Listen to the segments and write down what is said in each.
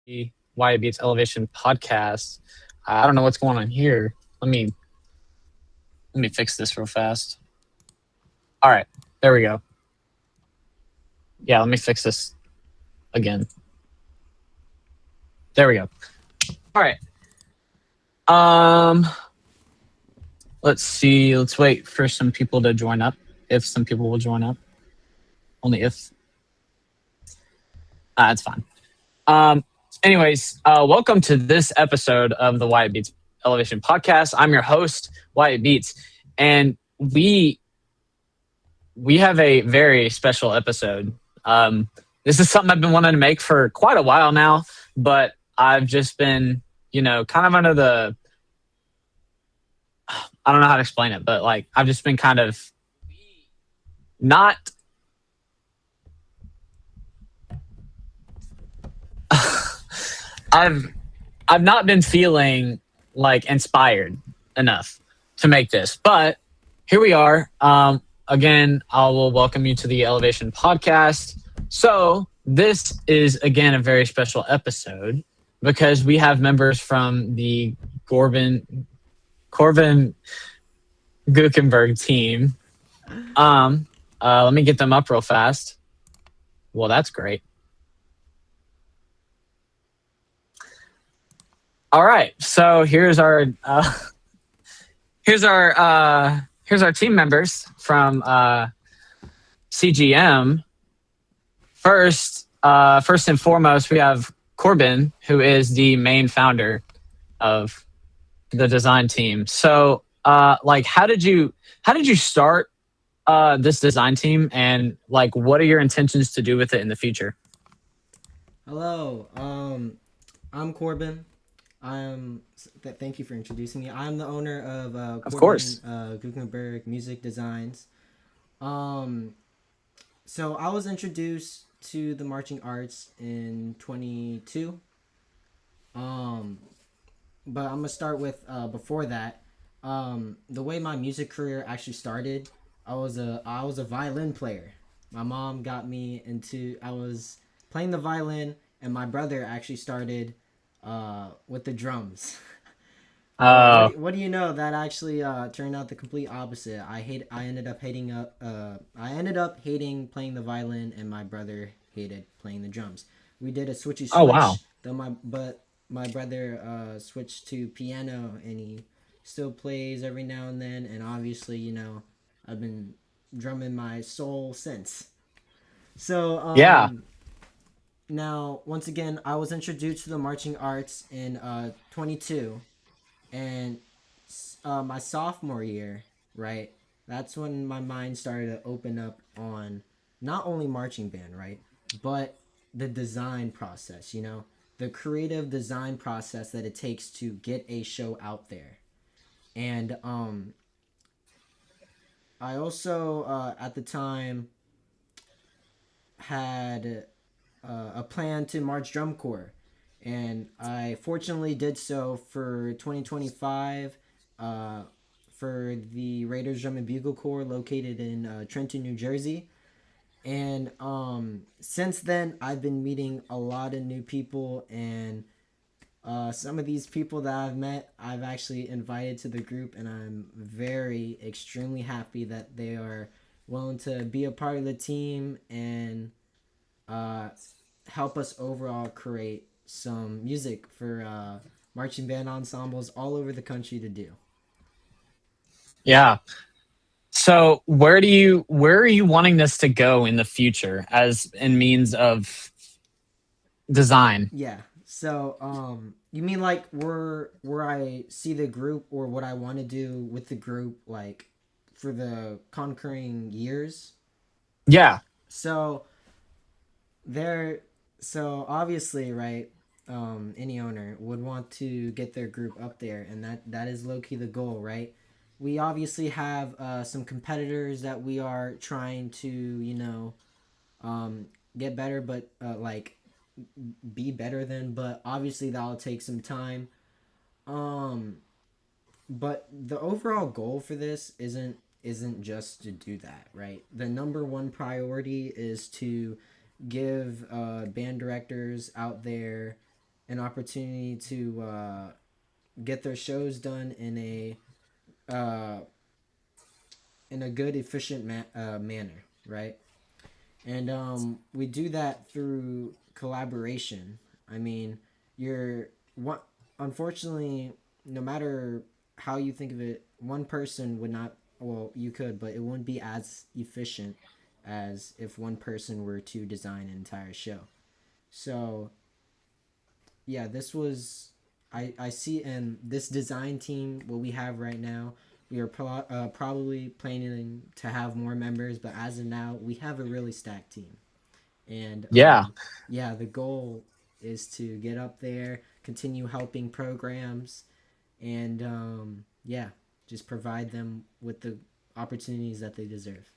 the Why It Beats Elevation podcast. I don't know what's going on here. Let me fix this real fast. All right, there we go. Yeah, let me fix this again. There we go. All right. Um, let's see. Let's wait for some people to join up. If some people will join up, only if. That's fine. Anyways, welcome to this episode of the Why It Beats Elevation podcast. I'm your host, Why It Beats, and we have a very special episode. This is something I've been wanting to make for quite a while now, but I've just been, kind of under the, I don't know how to explain it, but like I've just been kind of not. I've I've not been feeling like inspired enough to make this, but here we are. Again, I will welcome you to the Elevation podcast. So this is again a very special episode because we have members from the Corvin Guckenberg team. Let me get them up real fast. Well, that's great. All right, so here's our team members from CGM. First and foremost, we have Corbin, who is the main founder of the design team. So, how did you start this design team, and like, what are your intentions to do with it in the future? Hello, I'm Corbin. Thank you for introducing me. I'm the owner of Of Corbin course. Gutenberg Music Designs. Um, so I was introduced to the marching arts in 22. Um, but I'm gonna start with before that. The way my music career actually started, I was a violin player. My mom got me into. I was playing the violin, and my brother actually started with the drums. But Uh, what do you know? That actually turned out the complete opposite. I ended up hating playing the violin, and my brother hated playing the drums. We did a switchy oh wow. switch. My brother switched to piano, and he still plays every now and then. And obviously, I've been drumming my soul since. So Yeah. now once again, I was introduced to the marching arts in 22, and my sophomore year, right? That's when my mind started to open up on not only marching band, right, but the design process. The creative design process that it takes to get a show out there. And I also at the time had a plan to march drum corps, and I fortunately did so for 2025 uh, for the Raiders Drum and Bugle Corps located in Trenton, New Jersey. And since then, I've been meeting a lot of new people, and some of these people that I've met, I've actually invited to the group, and I'm very, extremely happy that they are willing to be a part of the team and uh, help us overall create some music for marching band ensembles all over the country to do. Yeah. So where are you wanting this to go in the future as in means of design? Yeah. So, you mean like where I see the group, or what I want to do with the group, like for the conquering years? Yeah. So there, so obviously, right? Any owner would want to get their group up there, and that is low key the goal, right? We obviously have some competitors that we are trying to, get better, but like be better than. But obviously, that'll take some time. Um, but the overall goal for this isn't just to do that, right? The number one priority is to give band directors out there an opportunity to get their shows done uh, in a good, efficient manner, right? And we do that through collaboration. I mean, you're one. Unfortunately, no matter how you think of it, one person would not. Well, you could, but it wouldn't be as efficient as if one person were to design an entire show. So yeah, this was I see in this design team what we have right now. We are probably planning to have more members, but as of now, we have a really stacked team. And Yeah, yeah, the goal is to get up there, continue helping programs, and yeah, just provide them with the opportunities that they deserve.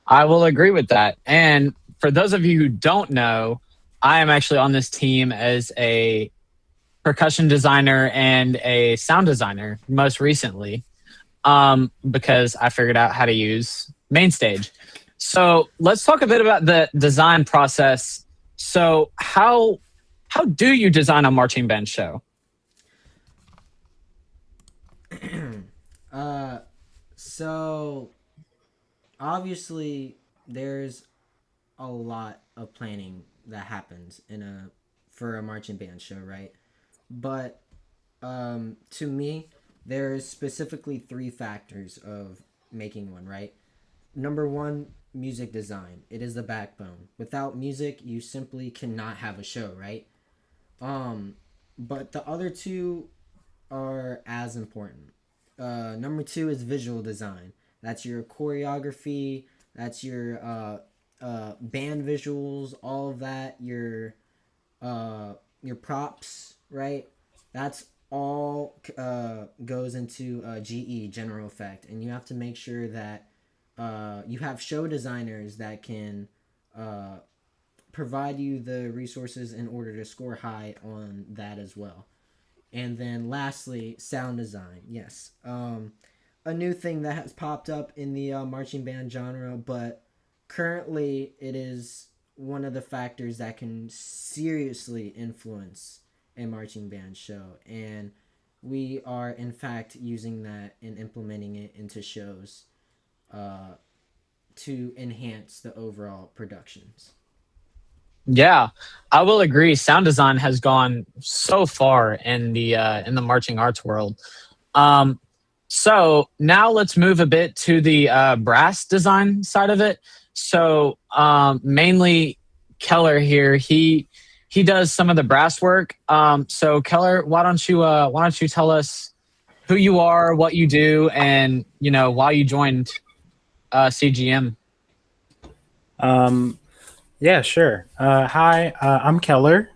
I will agree with that. And for those of you who don't know, I am actually on this team as a percussion designer and a sound designer most recently, because I figured out how to use Mainstage. So let's talk a bit about the design process. So how do you design a marching band show? uh, so obviously there's a lot of planning that happens in a for a marching band show, right? But to me, there's specifically three factors of making one, right? Number one, music design. It is the backbone. Without music, you simply cannot have a show, right? Um, but the other two are as important. Number two is visual design. That's your choreography. That's your band visuals. All of that. Your props, right? That's all goes into GE, general effect, and you have to make sure that you have show designers that can uh, provide you the resources in order to score high on that as well. And then lastly, sound design. Yes. A new thing that has popped up in the marching band genre, but currently it is one of the factors that can seriously influence a marching band show. And we are, in fact, using that and implementing it into shows uh, to enhance the overall productions. Yeah, I will agree. Sound design has gone so far in the marching arts world. Um, so now let's move a bit to the brass design side of it. So mainly Keller here, he does some of the brass work. So Keller, why don't you tell us who you are, what you do, and why you joined CGM? Um, yeah, sure. Hi, I'm Keller.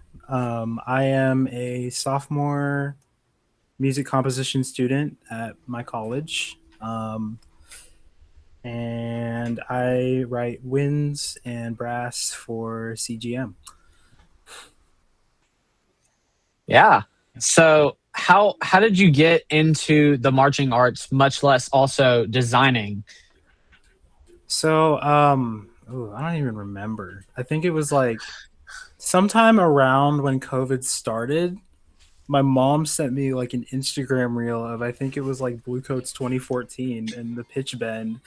I am a sophomore music composition student at my college. And I write winds and brass for CGM. Yeah. So how did you get into the marching arts, much less also designing? So, I don't even remember. I think it was like sometime around when COVID started. My mom sent me like an Instagram reel of I think it was like Blue Coats 2014 and the pitch bend,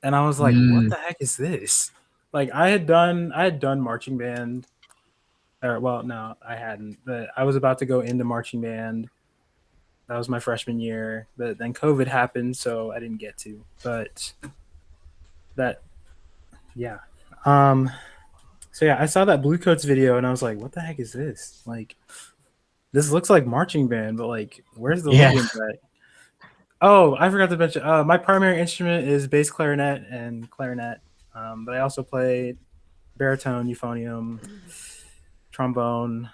and I was like, "What Mm, the heck is this?" Like I had done marching band, or well, no, I hadn't, but I was about to go into marching band. That was my freshman year, but then COVID happened, so I didn't get to. But that, yeah. Um, so yeah, I saw that Blue Coats video, and I was like, "What the heck is this?" Like, this looks like marching band, but like, where's the yeah. Olympians at? Oh, I forgot to mention. My primary instrument is bass clarinet and clarinet, but I also play baritone, euphonium, trombone.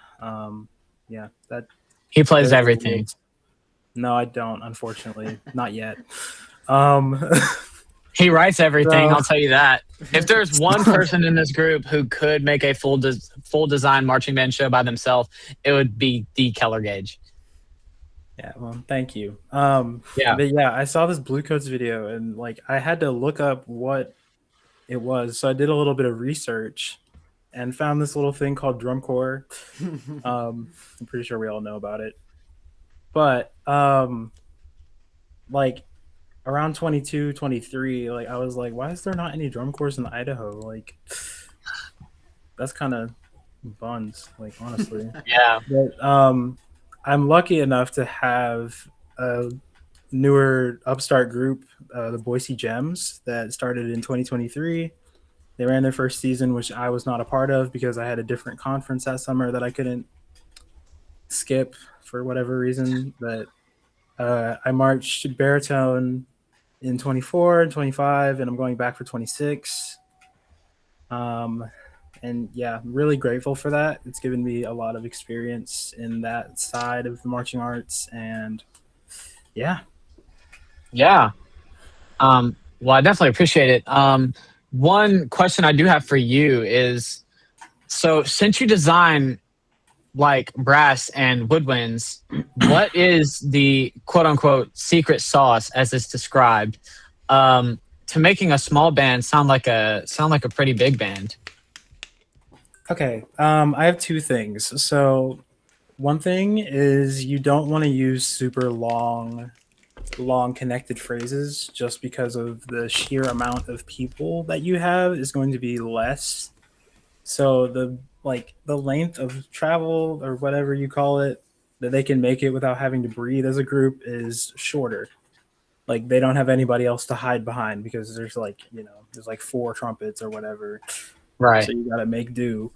Yeah, that He plays there's a everything. list. No, I don't. Unfortunately, not yet. Um, He writes everything, so I'll tell you that. If there's one person in this group who could make a full design marching band show by themselves, it would be the Keller Gauge. yeah, well, thank you. Yeah. But yeah, I saw this Blue Coats video, and like I had to look up what it was, so I did a little bit of research, and found this little thing called drum corps. I'm pretty sure we all know about it. But like around 22, 23, like I was like, why is there not any drum corps in Idaho? Like that's kind of buns, like honestly. Yeah. But I'm lucky enough to have a newer upstart group, the Boise Gems, that started in 2023. They ran their first season, which I was not a part of because I had a different conference that summer that I couldn't skip for whatever reason. But I marched baritone in 24 and 25, and I'm going back for 26. And yeah, I'm really grateful for that. It's given me a lot of experience in that side of the marching arts, and yeah. Yeah. Well, I definitely appreciate it. One question I do have for you is, so since you design like brass and woodwinds, what is the quote unquote secret sauce, as it's described, to making a small band sound like a pretty big band? Okay. I have two things. So one thing is you don't want to use super long connected phrases, just because of the sheer amount of people that you have is going to be less. So the length of travel or whatever you call it that they can make it without having to breathe as a group is shorter. Like they don't have anybody else to hide behind because there's there's like four trumpets or whatever. Right. So you got to make do.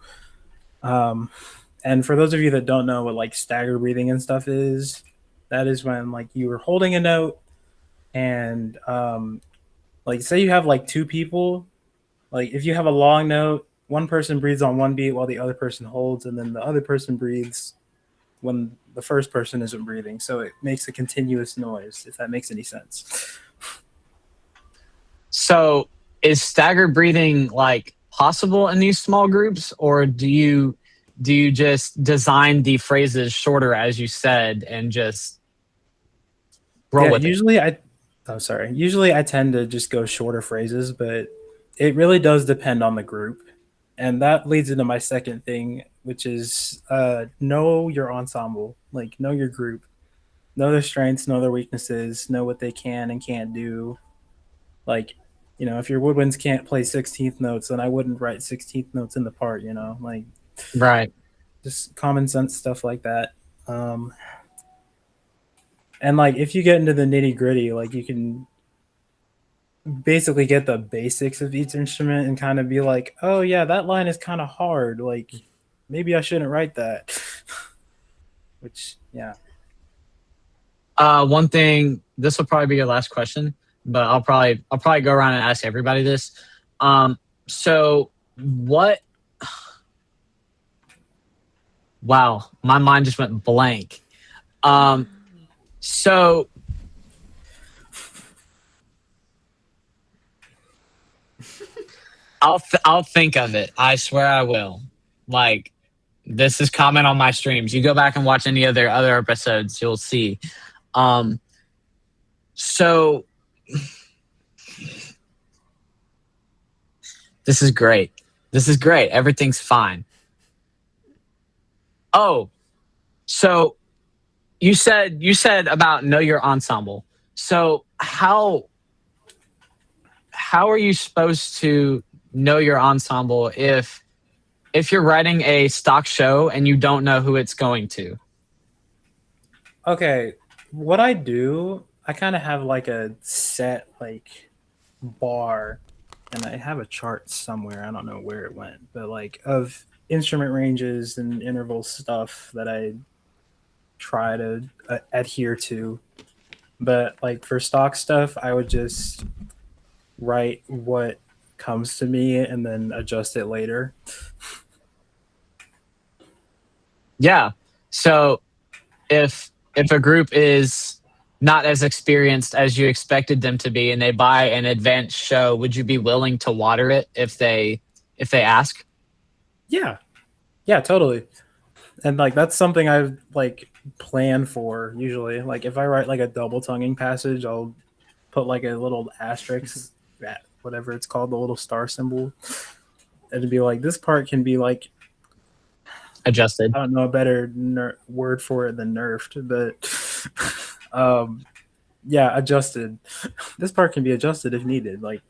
And for those of you that don't know what like stagger breathing and stuff is, that is when like you were holding a note and like say you have like two people, like if you have a long note, one person breathes on one beat while the other person holds, and then the other person breathes when the first person isn't breathing. So it makes a continuous noise, if that makes any sense. So is staggered breathing like possible in these small groups, or do you just design the phrases shorter, as you said, and just roll with it? Usually I tend to just go shorter phrases, but it really does depend on the group. And that leads into my second thing, which is know your ensemble, like know your group, know their strengths, know their weaknesses, know what they can and can't do. Like, if your woodwinds can't play 16th notes, then I wouldn't write 16th notes in the part, like Right. just common sense stuff like that. And like if you get into the nitty gritty, like you can basically get the basics of each instrument and kind of be like, oh yeah, that line is kind of hard. Like maybe I shouldn't write that. Which, yeah. One thing, this will probably be your last question, but I'll probably go around and ask everybody this. So what? Wow, my mind just went blank. So I'll think of it. I swear I will. Like, this is comment on my streams. You go back and watch any of their other episodes, you'll see. So this is great. Everything's fine. Oh, so you said about know your ensemble. So how are you supposed to know your ensemble if you're writing a stock show and you don't know who it's going to? Okay, what I do, I kind of have like a set like bar, and I have a chart somewhere. I don't know where it went, but like of instrument ranges and interval stuff that I try to adhere to. But like for stock stuff, I would just write what comes to me and then adjust it later. Yeah. So if a group is not as experienced as you expected them to be and they buy an advanced show, would you be willing to water it if they ask? Yeah, totally. And like that's something I like plan for usually. Like if I write like a double tonguing passage, I'll put like a little asterisk at whatever it's called, the little star symbol. it'd be like this part can be like Adjusted. I don't know a better word for it than nerfed, but yeah, adjusted. This part can be adjusted if needed, like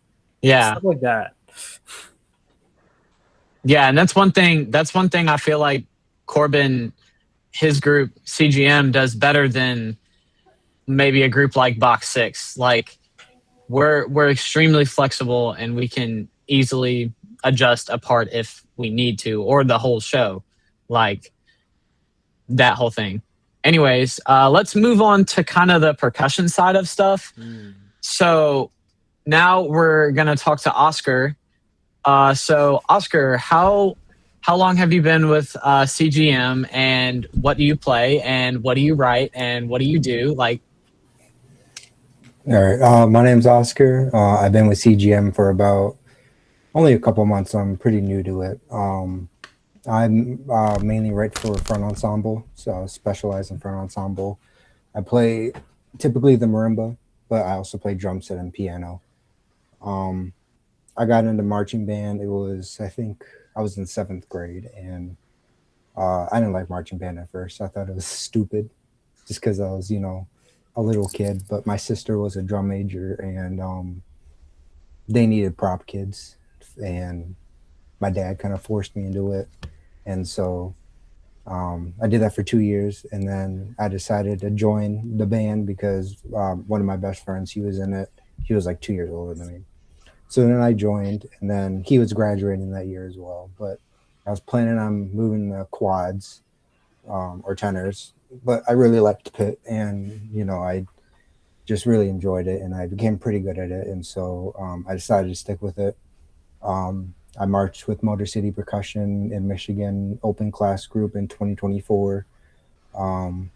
Yeah. stuff like that. Yeah, and that's one thing. That's one thing I feel like Corbin, his group CGM, does better than maybe a group like Box Six. Like we're extremely flexible and we can easily adjust a part if we need to, or the whole show, like that whole thing. Anyways, let's move on to kind of the percussion side of stuff. So now we're gonna talk to Oscar. So Oscar, how long have you been with CGM, and what do you play, and what do you write, and what do you do? Like, All right. My name's Oscar. I've been with CGM for about only a couple months. So I'm pretty new to it. I'm mainly write for front ensemble, so I specialize in front ensemble. I play typically the marimba, but I also play drum set and piano. Um, I got into marching band. It was, I think, I was in seventh grade, and I didn't like marching band at first. I thought it was stupid, just because I was, a little kid. But my sister was a drum major, and they needed prop kids, and my dad kind of forced me into it, and so I did that for 2 years, and then I decided to join the band because one of my best friends, he was in it. He was like 2 years older than me. So then I joined, and then he was graduating that year as well. But I was planning on moving the quads or tenors, but I really liked the pit, and I just really enjoyed it, and I became pretty good at it, and so I decided to stick with it. I marched with Motor City Percussion in Michigan open class group in 2024. Um,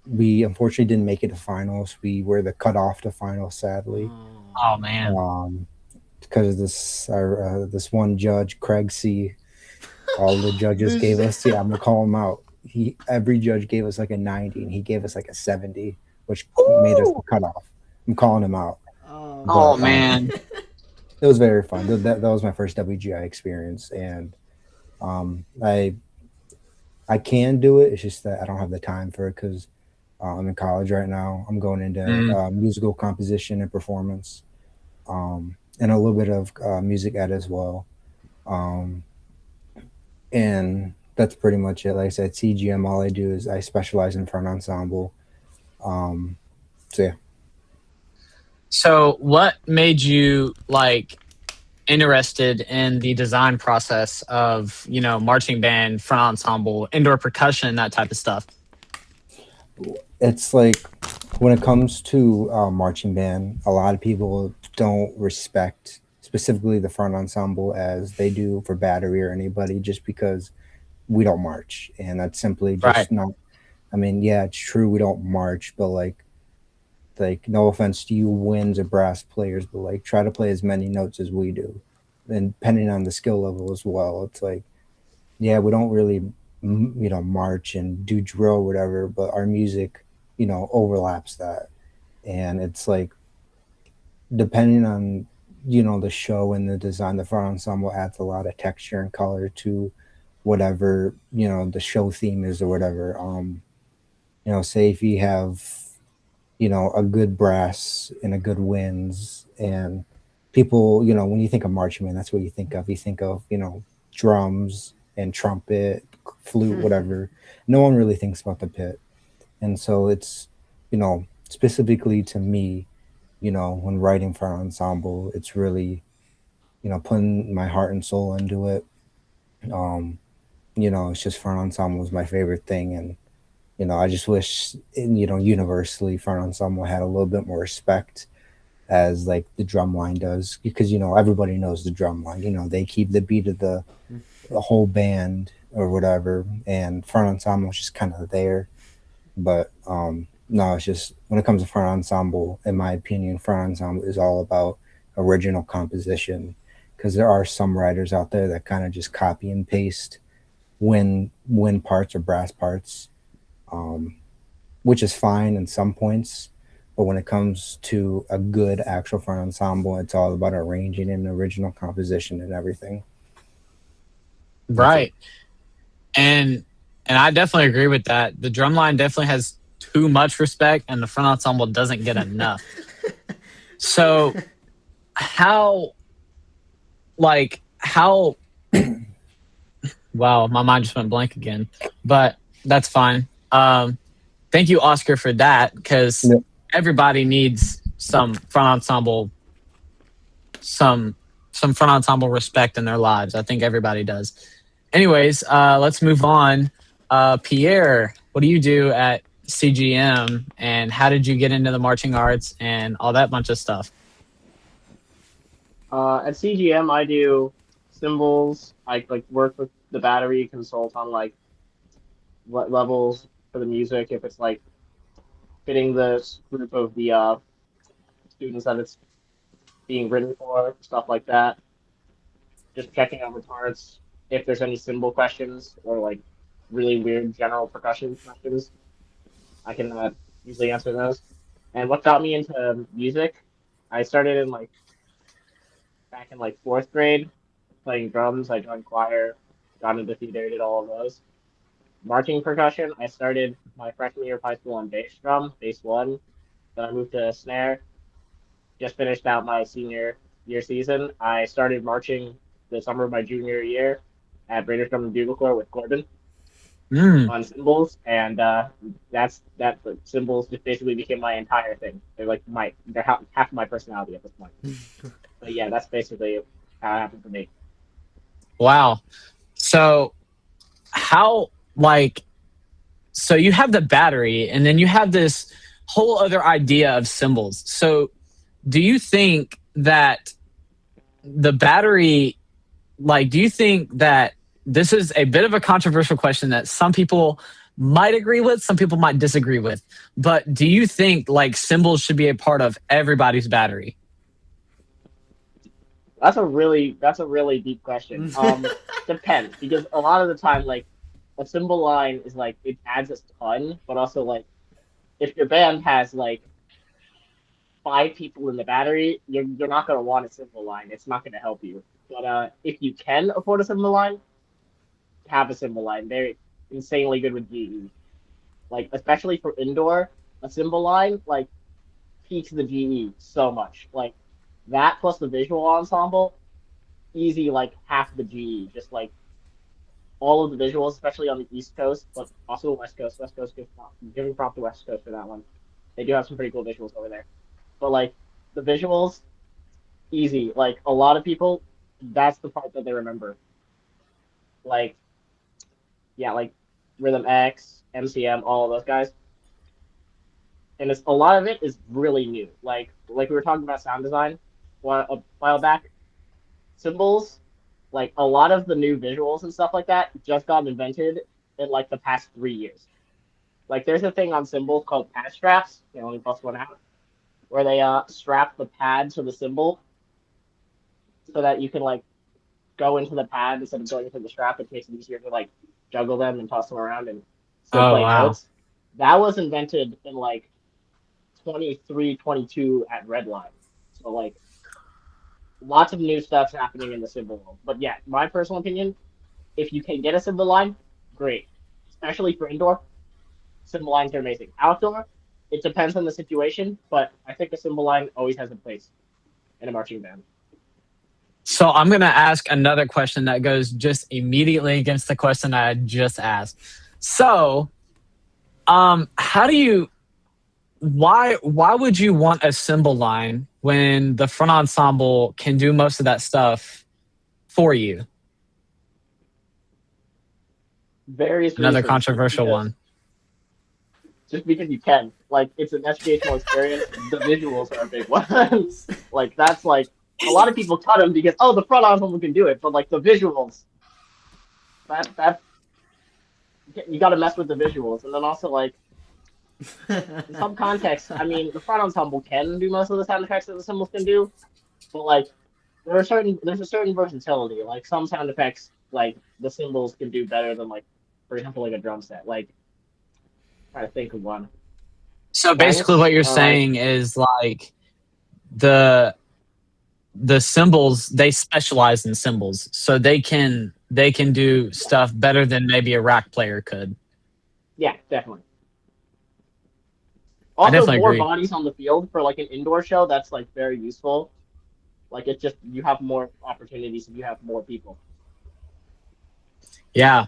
we unfortunately didn't make it to finals. We were the cutoff to finals, sadly. oh man, Because of this one judge, Craig C. All the judges gave us, I'm gonna call him out. Every judge gave us like a 90, and he gave us like a 70, which made us the cutoff. I'm calling him out. Oh man. It was very fun. That was my first WGI experience, and I can do it. It's just that I don't have the time for it because I'm in college right now. I'm going into musical composition and performance, and a little bit of music ed as well. And that's pretty much it. Like I said, CGM, all I do is I specialize in front ensemble. So yeah. So what made you like interested in the design process of marching band, front ensemble, indoor percussion, that type of stuff? It's like when it comes to marching band, a lot of people don't respect specifically the front ensemble as they do for battery or anybody, just because we don't march, and that's simply just Right. not. I mean, yeah, it's true we don't march, but like no offense to you winds or brass players, but like try to play as many notes as we do, and depending on the skill level as well. It's like, yeah, we don't really march and do drill or whatever, but our music overlaps that, and it's like depending on the show and the design, the front ensemble adds a lot of texture and color to whatever the show theme is or whatever. Say if you have a good brass and a good winds, and people, when you think of marching band, that's what you think of. You think of drums and trumpet, flute, whatever. No one really thinks about the pit, and so it's specifically to me, when writing for an ensemble, it's really putting my heart and soul into it. It's just front ensemble is my favorite thing, and I just wish, universally, front ensemble had a little bit more respect as like the drum line does, because everybody knows the drum line. They keep the beat of the whole band or whatever, and front ensemble is just kind of there. But no, it's just when it comes to front ensemble, in my opinion, front ensemble is all about original composition, because there are some writers out there that kind of just copy and paste wind parts or brass parts, which is fine in some points. But when it comes to a good actual front ensemble, it's all about arranging and original composition and everything. Right. And I definitely agree with that. The drum line definitely has too much respect, and the front ensemble doesn't get enough. So how how wow, my mind just went blank again. But that's fine. Thank you, Oscar, for that, because Yep. everybody needs some front ensemble front ensemble respect in their lives. I think everybody does. Anyways, let's move on. Pierre, what do you do at CGM, and how did you get into the marching arts and all that bunch of stuff? At CGM, I do cymbals. I like work with the battery, consult on like what levels for the music, if it's like fitting the group of the students that it's being written for, stuff like that. Just checking over parts. If there's any cymbal questions or like really weird general percussion questions, I can usually answer those. And what got me into music, I started in like back in like fourth grade playing drums. I joined choir, got into theater, did all of those. Marching percussion, I started my freshman year of high school on bass drum, bass one. Then I moved to snare. Just finished out my senior year season. I started marching the summer of my junior year at Raiders Drum and Bugle Corps with Corbin on cymbals, and that cymbals just basically became my entire thing. They're like they're half of my personality at this point. But yeah, that's basically how it happened for me. Wow. So how so you have the battery, and then you have this whole other idea of cymbals. So do you think that the battery, do you think that this is a bit of a controversial question that some people might agree with, some people might disagree with, but do you think cymbals should be a part of everybody's battery? That's a really deep question. Depends, because a lot of the time, a cymbal line is it adds a ton, but also if your band has 5 people in the battery, you're not gonna want a cymbal line. It's not gonna help you. But if you can afford a cymbal line, have a cymbal line. They're insanely good with GE. Especially for indoor, a cymbal line peaks the GE so much. That plus the visual ensemble, easy half the GE. Just all of the visuals, especially on the East Coast, but also the West Coast. West Coast giving prop to West Coast for that one. They do have some pretty cool visuals over there. But the visuals, easy. A lot of people, that's the part that they remember. Rhythm X, MCM, all of those guys. And a lot of it is really new. Like we were talking about sound design a while back. Cymbals, a lot of the new visuals and stuff like that just got invented in the past 3 years. There's a thing on cymbals called pad straps. You only bust one out, where they strap the pad to the cymbal so that you can go into the pad instead of going into the strap. It makes it easier to juggle them and toss them around and still play notes. That was invented in 23, 22 at Redline. So lots of new stuff's happening in the cymbal world. But yeah, my personal opinion, if you can get a cymbal line, great. Especially for indoor, cymbal lines are amazing. Outdoor, it depends on the situation, but I think a cymbal line always has a place in a marching band. So I'm going to ask another question that goes just immediately against the question I just asked. So, why would you want a cymbal line when the front ensemble can do most of that stuff for you? Another controversial one. Just because you can. It's an educational experience. The visuals are a big one. That's a lot of people cut them because, the front ensemble can do it, but the visuals, that you got to mess with the visuals. And then also in some context, I mean, the front ensemble can do most of the sound effects that the cymbals can do, but there's a certain versatility. Some sound effects, the cymbals can do better than for example, a drum set. Try to think of one. So basically, what you're saying is the cymbals, they specialize in cymbals, so they can they can do stuff better than maybe a rack player could. Yeah, definitely. I Also, definitely more agree. bodies on the field for like an indoor show. That's like very useful. Like it's just you have more opportunities if you have more people. Yeah,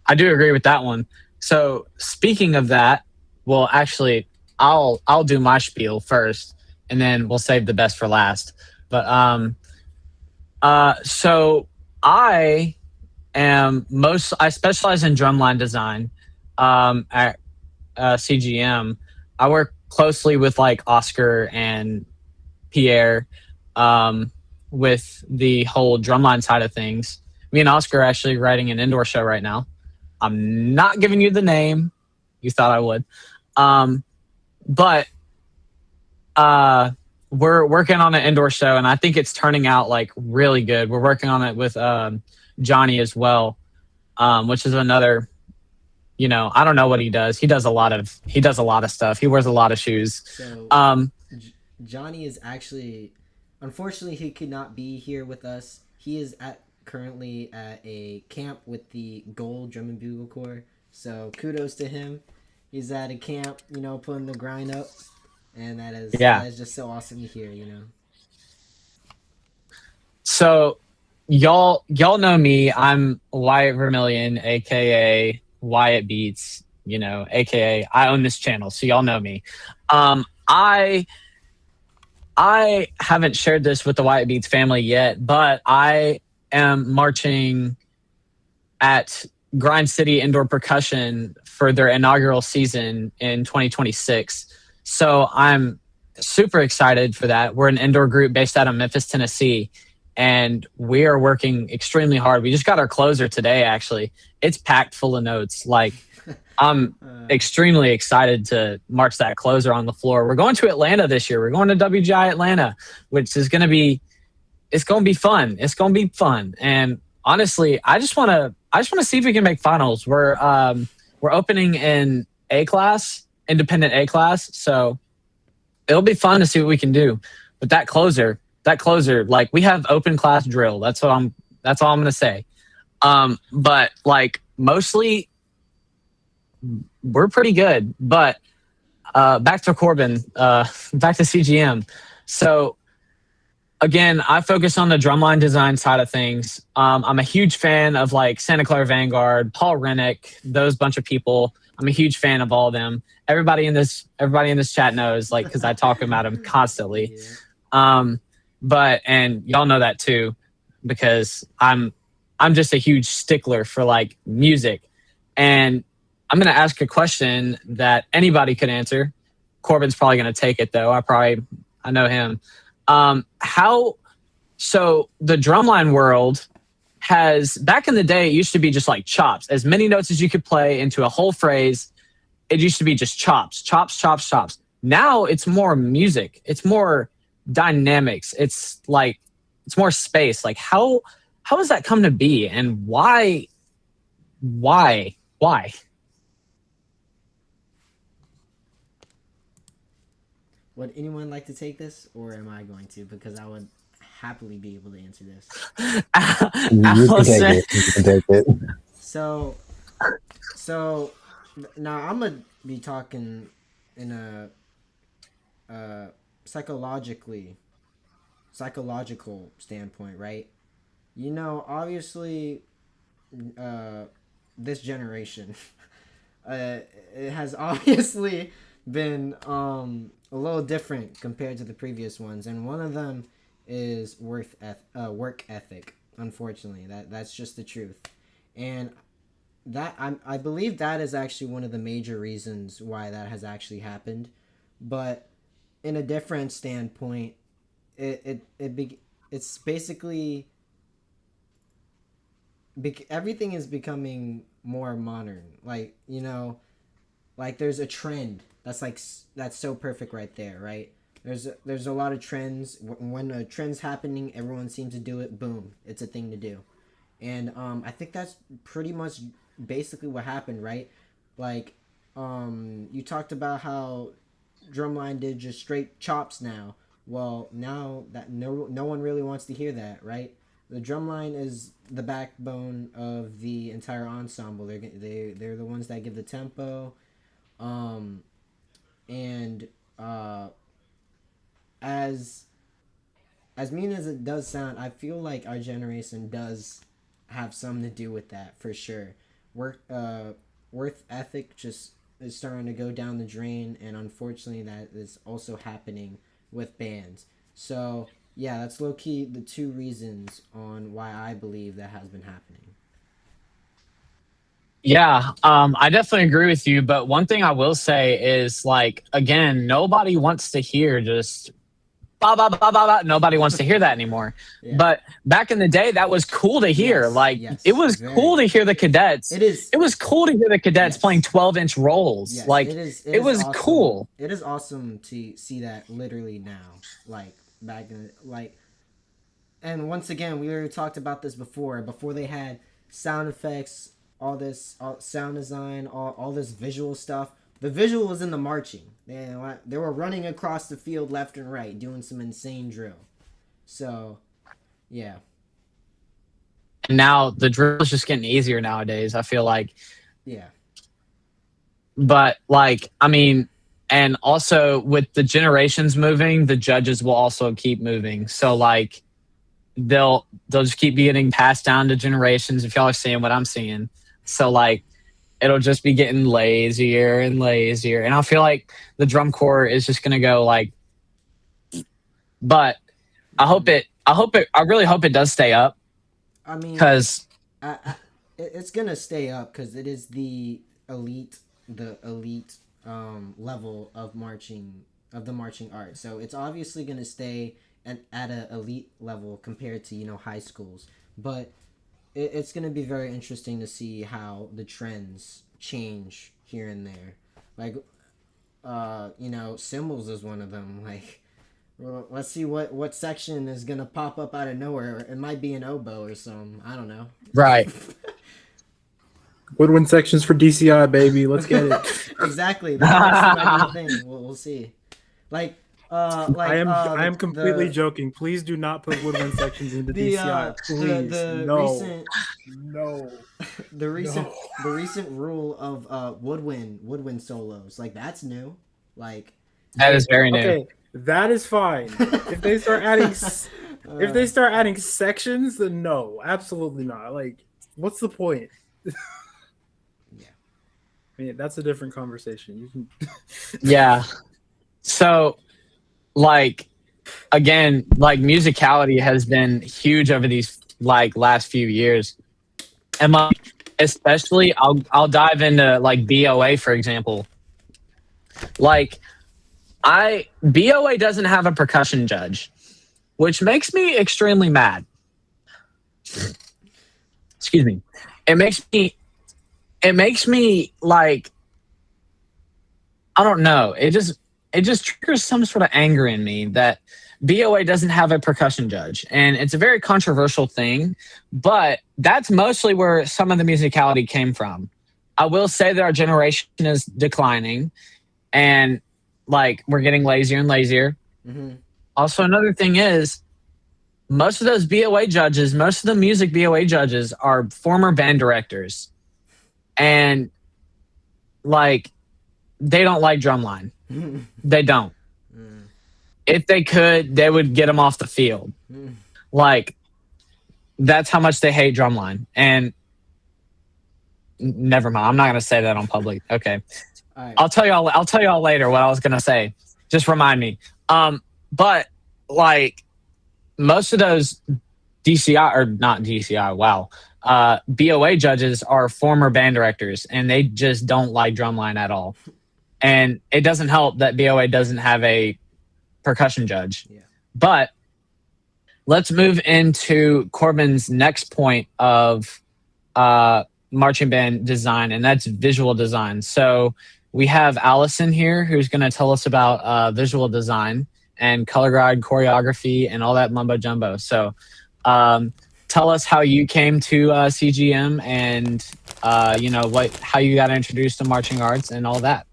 I do agree with that one. So speaking of that, well, actually, I'll do my spiel first, and then we'll save the best for last. But so I I specialize in drumline design at CGM. I work closely with like Oscar and Pierre um, with the whole drumline side of things. Me and Oscar are actually writing an indoor show right now. I'm not giving you the name. You thought I would. Um, but we're working on an indoor show, and I think it's turning out like really good. We're working on it with Johnny as well, which is another. You know, I don't know what he does. He does a lot of stuff. He wears a lot of shoes. So Um, Johnny is actually, unfortunately, he could not be here with us. He is currently at a camp with the Gold Drum and Bugle Corps. So kudos to him. He's at a camp, putting the grind up, and yeah. that is just so awesome to hear. So y'all know me. I'm Wyatt Vermillion, aka Wyatt Beats. You know, aka I own this channel, so y'all know me. Um, I I haven't shared this with the Wyatt Beats family yet, but I am marching at Grind City Indoor Percussion for their inaugural season in 2026. So I'm super excited for that. We're an indoor group based out of Memphis, Tennessee, and we are working extremely hard. We just got our closer today, actually. It's packed full of notes. Like, I'm extremely excited to march that closer on the floor. We're going to Atlanta this year. We're going to WGI Atlanta, which is going to be, it's going to be fun. It's going to be fun. And honestly, I just want to see if we can make finals. We're opening in A class, independent A class. So it'll be fun to see what we can do. But that closer, like we have open class drill. That's all I'm going to say. But like mostly we're pretty good, but back to Corbin, back to CGM. So again, I focus on the drumline design side of things. I'm a huge fan of like Santa Clara Vanguard, Paul Rennick, those bunch of people. I'm a huge fan of all of them. Everybody in this chat knows, like, because I talk about them constantly. Yeah. But and y'all know that too, because I'm just a huge stickler for like music, and I'm going to ask a question that anybody could answer. Corbin's probably going to take it though. I know him. So the drumline world has, back in the day, it used to be just like chops, as many notes as you could play into a whole phrase. It used to be just chops, chops, chops, chops. Now it's more music. It's more dynamics. It's like, it's more space. Like how has that come to be, and why? Would anyone like to take this, or am I going to? Because I would happily be able to answer this. You can take it. You can take it. So now I'm gonna be talking in a psychological standpoint, right? Obviously, this generation, it has obviously been a little different compared to the previous ones, and one of them is work ethic. Unfortunately, that's just the truth, and I believe that is actually one of the major reasons why that has actually happened. But in a different standpoint, it's basically everything is becoming more modern. Like there's a trend that's so perfect right there, right? There's a lot of trends. When a trend's happening, everyone seems to do it. Boom, it's a thing to do. And I think that's pretty much basically what happened, right? Like, you talked about how drumline did just straight chops now. Well, now that no one really wants to hear that, right? the drum line is the backbone of the entire ensemble. They're the ones that give the tempo, um, and as mean as it does sound, I feel like our generation does have something to do with that for sure. Work ethic just is starting to go down the drain, and unfortunately, that is also happening with bands. So yeah, that's low key the two reasons on why I believe that has been happening. Yeah, I definitely agree with you. But one thing I will say is, like, again, nobody wants to hear just ba ba ba ba ba. Nobody wants to hear that anymore. Yeah. But back in the day, that was cool to hear. Yes, Like, yes, it was very. cool to hear the cadets. It is. It was cool to hear the cadets Yes. playing 12-inch rolls. Yes, like, it was awesome. cool. It is awesome to see that literally now, like back in like. And once again, we already talked about this before. Before they had sound effects, all sound design, all this visual stuff. The visual was in the marching. They were running across the field left and right, doing some insane drill. So, yeah. And now the drill is just getting easier nowadays, I feel like. Yeah. But, like, I mean, and also with the generations moving, the judges will also keep moving. So, like, they'll just keep getting passed down to generations, if y'all are seeing what I'm seeing. So, like, it'll just be getting lazier and lazier. And I feel like the drum corps is just going to go, like, but I really hope it does stay up. I mean, because it's going to stay up because it is the elite level of the marching art. So it's obviously going to stay at an elite level compared to high schools, but it's going to be very interesting to see how the trends change here and there. Like cymbals is one of them. Like, well, let's see what section is going to pop up out of nowhere. It might be an oboe or something. I don't know. Right. Woodwind sections for DCI, baby. Let's get it. Exactly. That might be a thing. We'll see. I am completely joking. Please do not put woodwind sections into DCI. Please, no. The recent rule of woodwind solos, like, that's new. Like, that is very new. Okay, that is fine. If they start adding sections, then no, absolutely not. Like, what's the point? Yeah. I mean, that's a different conversation. You can. Yeah. So, like, again, like, musicality has been huge over these, like, last few years. And, like, especially I'll dive into, like, BOA, for example. Like, BOA doesn't have a percussion judge, which makes me extremely mad. Excuse me. It makes me like, I don't know. It just triggers some sort of anger in me that BOA doesn't have a percussion judge. And it's a very controversial thing, but that's mostly where some of the musicality came from. I will say that our generation is declining, and, like, we're getting lazier and lazier. Mm-hmm. Also, another thing is, most of those BOA judges, most of the music BOA judges are former band directors. And, like, they don't like drumline. They don't. If they could, they would get them off the field. Like, that's how much they hate drumline. And never mind. I'm not going to say that on public. Okay. All right. I'll tell y'all later what I was going to say. Just remind me. But, like, most of those DCI, or not DCI, wow, BOA judges are former band directors, and they just don't like drumline at all. And it doesn't help that BOA doesn't have a percussion judge. Yeah. But let's move into Corbin's next point of marching band design, and that's visual design. So we have Allison here, who's going to tell us about visual design and color guide choreography and all that mumbo jumbo. So tell us how you came to CGM and how you got introduced to marching arts and all that.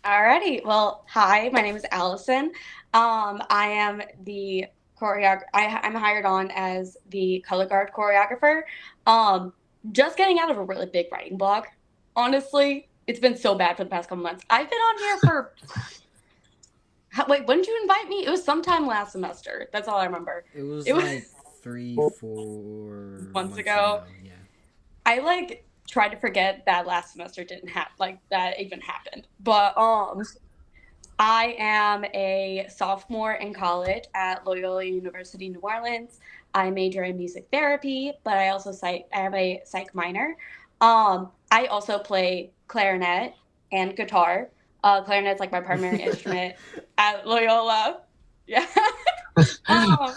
Alrighty. Well, hi, my name is Allison. I am the I'm hired on as the color guard choreographer. Just getting out of a really big writing block. Honestly, it's been so bad for the past couple months. I've been on here for. Wait, when did you invite me? It was sometime last semester. That's all I remember. It was It was like 3-4 months ago. Yeah. I like tried to forget that last semester didn't have like that even happened. But I am a sophomore in college at Loyola University New Orleans. I major in music therapy, but I also I have a psych minor. I also play clarinet and guitar. Clarinet's like my primary instrument at Loyola. Yeah. um,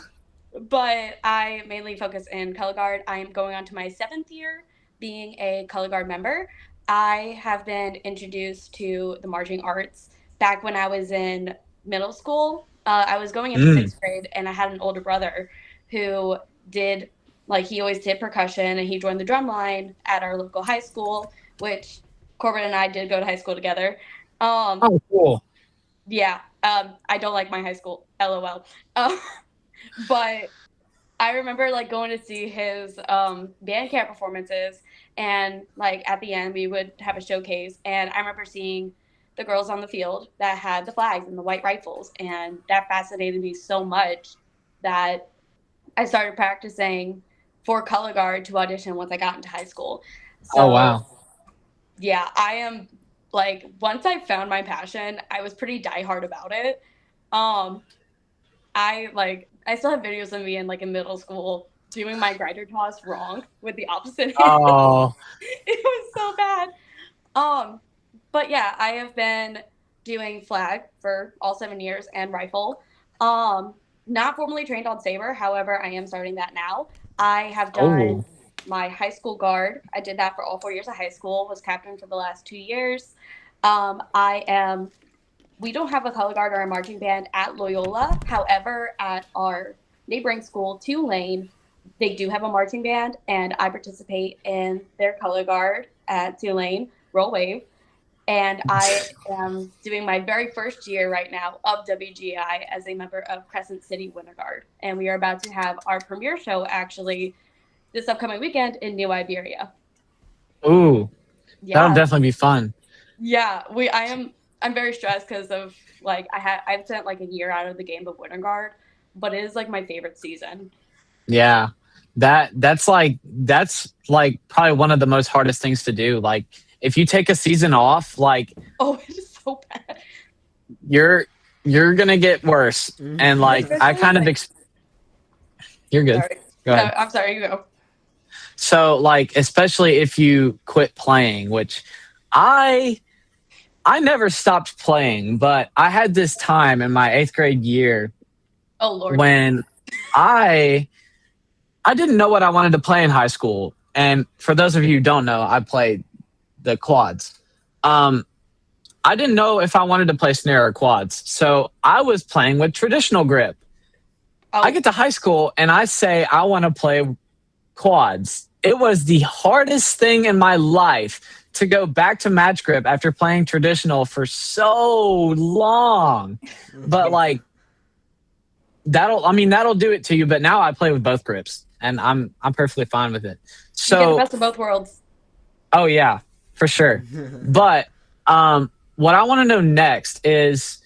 but I mainly focus in color guard. I am going on to my 7th year being a color guard member. I have been introduced to the marching arts back when I was in middle school. I was going into 6th grade, and I had an older brother who did, like, he always did percussion, and he joined the drum line at our local high school, which Corbin and I did go to high school together. Oh, cool. Yeah. I don't like my high school. LOL. But I remember like going to see his band camp performances, and like at the end we would have a showcase, and I remember seeing the girls on the field that had the flags and the white rifles, and that fascinated me so much that I started practicing for color guard to audition once I got into high school. So, Oh, wow. yeah, I am like, once I found my passion, I was pretty diehard about it. Um, I still have videos of me in middle school doing my grinder toss wrong with the opposite hand. Oh, It was so bad. But yeah, I have been doing flag for all 7 years and rifle. Not formally trained on saber, however, I am starting that now. I have done my high school guard. I did that for all 4 years of high school. Was captain for the last 2 years. We don't have a color guard or a marching band at Loyola. However, at our neighboring school, Tulane, they do have a marching band, and I participate in their color guard at Tulane, Roll Wave. And I am doing my very first year right now of WGI as a member of Crescent City Winter Guard. And we are about to have our premiere show actually this upcoming weekend in New Iberia. ooh, Yeah. that'll definitely be fun. Yeah, I'm very stressed because of I've spent like a year out of the game of Winter Guard, but it is like my favorite season. Yeah, that's like probably one of the most hardest things to do. Like, if you take a season off, like, Oh, it is so bad. you're gonna get worse. And like, I kind of you're good. Sorry. Go ahead. No, I'm sorry. You go. So like, especially if you quit playing, which I never stopped playing, but I had this time in my 8th grade year Oh Lord. when I didn't know what I wanted to play in high school. And for those of you who don't know, I played the quads. I didn't know if I wanted to play snare or quads. So I was playing with traditional grip. Oh, I get to high school and I say I want to play quads. It was the hardest thing in my life to go back to match grip after playing traditional for so long. But like, that'll do it to you. But now I play with both grips and I'm perfectly fine with it. you get the So, best of both worlds. oh yeah, for sure. But what I want to know next is,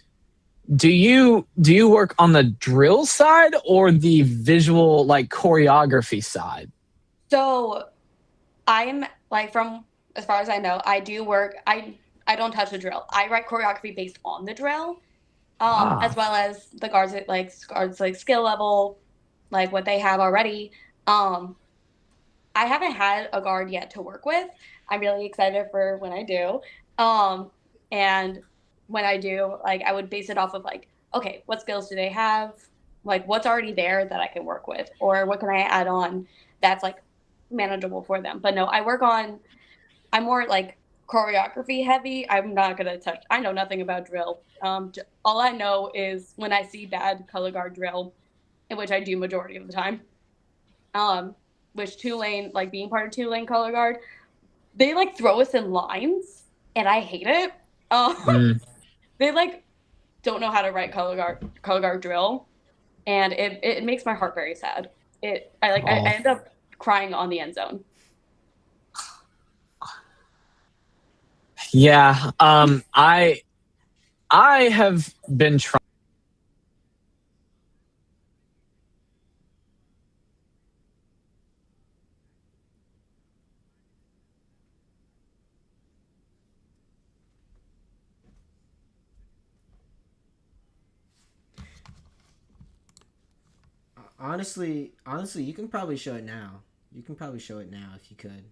do you work on the drill side or the visual, like, choreography side? So I'm like, from as far as I know, I do work. I don't touch the drill. I write choreography based on the drill, as well as the guards like skill level, like what they have already. I haven't had a guard yet to work with. I'm really excited for when I do. And when I do, like, I would base it off of like, okay, what skills do they have? Like, what's already there that I can work with, or what can I add on that's like manageable for them? But no, I'm more like choreography heavy. I'm not gonna touch. I know nothing about drill. All I know is when I see bad color guard drill, in which I do majority of the time. Which Tulane, like being part of Tulane color guard, they like throw us in lines, and I hate it. They like don't know how to write color guard drill, and it makes my heart very sad. I end up crying on the end zone. Yeah. I have been trying. Honestly, you can probably show it now. You can probably show it now if you could.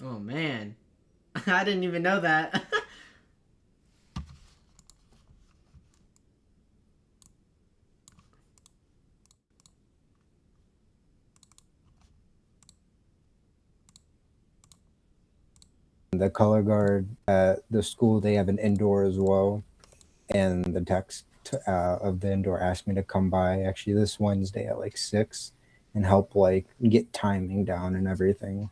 Oh man, I didn't even know that. The color guard at the school, they have an indoor as well, and the text of the indoor asked me to come by actually this Wednesday at like 6 and help like get timing down and everything,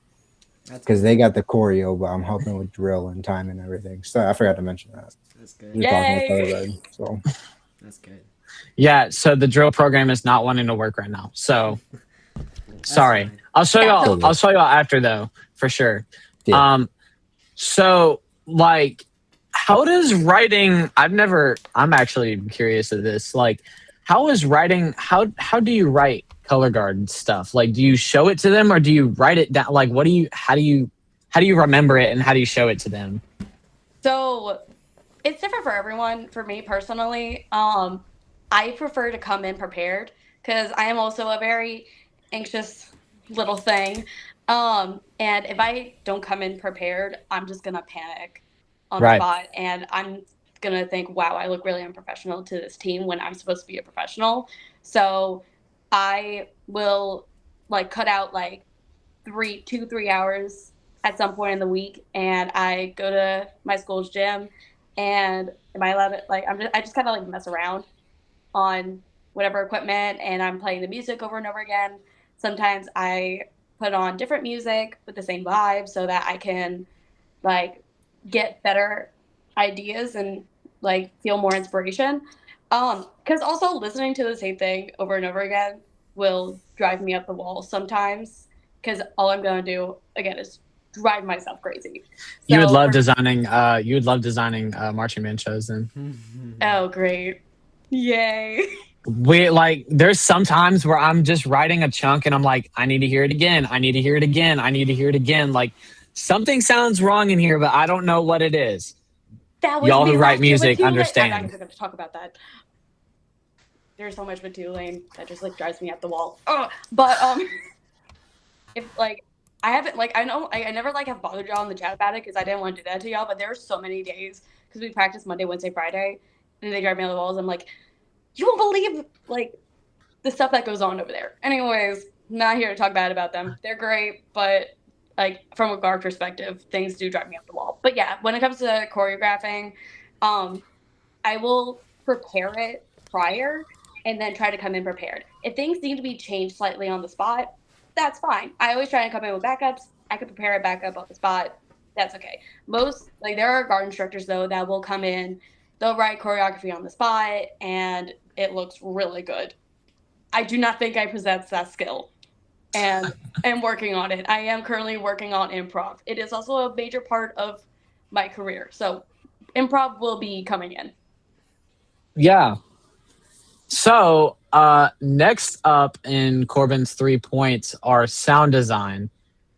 because they got the choreo, but I'm helping with drill and time and everything. So I forgot to mention that. That's good. We were talking about color Yay! guard, so That's good. Yeah, so the drill program is not wanting to work right now. So sorry. fine. I'll show That's y'all. okay. I'll show y'all after though, for sure. Yeah. So like, how does writing? I'm actually curious of this. Like, how is writing? How do you write color guard stuff? Like, do you show it to them or do you write it down? Like, how do you remember it and how do you show it to them? So it's different for everyone. For me personally, I prefer to come in prepared because I am also a very anxious little thing. And if I don't come in prepared, I'm just gonna panic on the Right. spot, and I'm gonna think, "Wow, I look really unprofessional to this team when I'm supposed to be a professional." So I will like cut out like 3 hours at some point in the week, and I go to my school's gym. And am I allowed to I just kind of like mess around on whatever equipment, and I'm playing the music over and over again. Sometimes I put on different music with the same vibe so that I can like get better ideas and like feel more inspiration. Because also listening to the same thing over and over again will drive me up the wall sometimes. Because all I'm gonna do again is drive myself crazy. You would So love for- designing. You would love designing marching band shows. Then Oh, great! Yay! we like. There's some times where I'm just writing a chunk and I'm like, I need to hear it again. I need to hear it again. I need to hear it again. Like something sounds wrong in here, but I don't know what it is. That was Y'all me who write last year with music Tulane. understand. I'm not even going to talk about that. There's so much with Tulane that just like drives me up the wall. But if like I haven't like I know I never like have bothered y'all in the chat about it because I didn't want to do that to y'all. But there are so many days because we practice Monday, Wednesday, Friday, and they drive me up the walls. I'm like, you won't believe like the stuff that goes on over there. Anyways, not here to talk bad about them. They're great, but like from a guard perspective, things do drive me up the wall. But yeah, when it comes to choreographing, I will prepare it prior and then try to come in prepared. If things need to be changed slightly on the spot, that's fine. I always try to come in with backups. I could prepare it back up on the spot. That's okay. Most like there are guard instructors though that will come in, they'll write choreography on the spot, and it looks really good. I do not think I possess that skill, and am working on it. I am currently working on improv. It is also a major part of my career, so improv will be coming in. Yeah. So next up in Corbin's 3 points are sound design.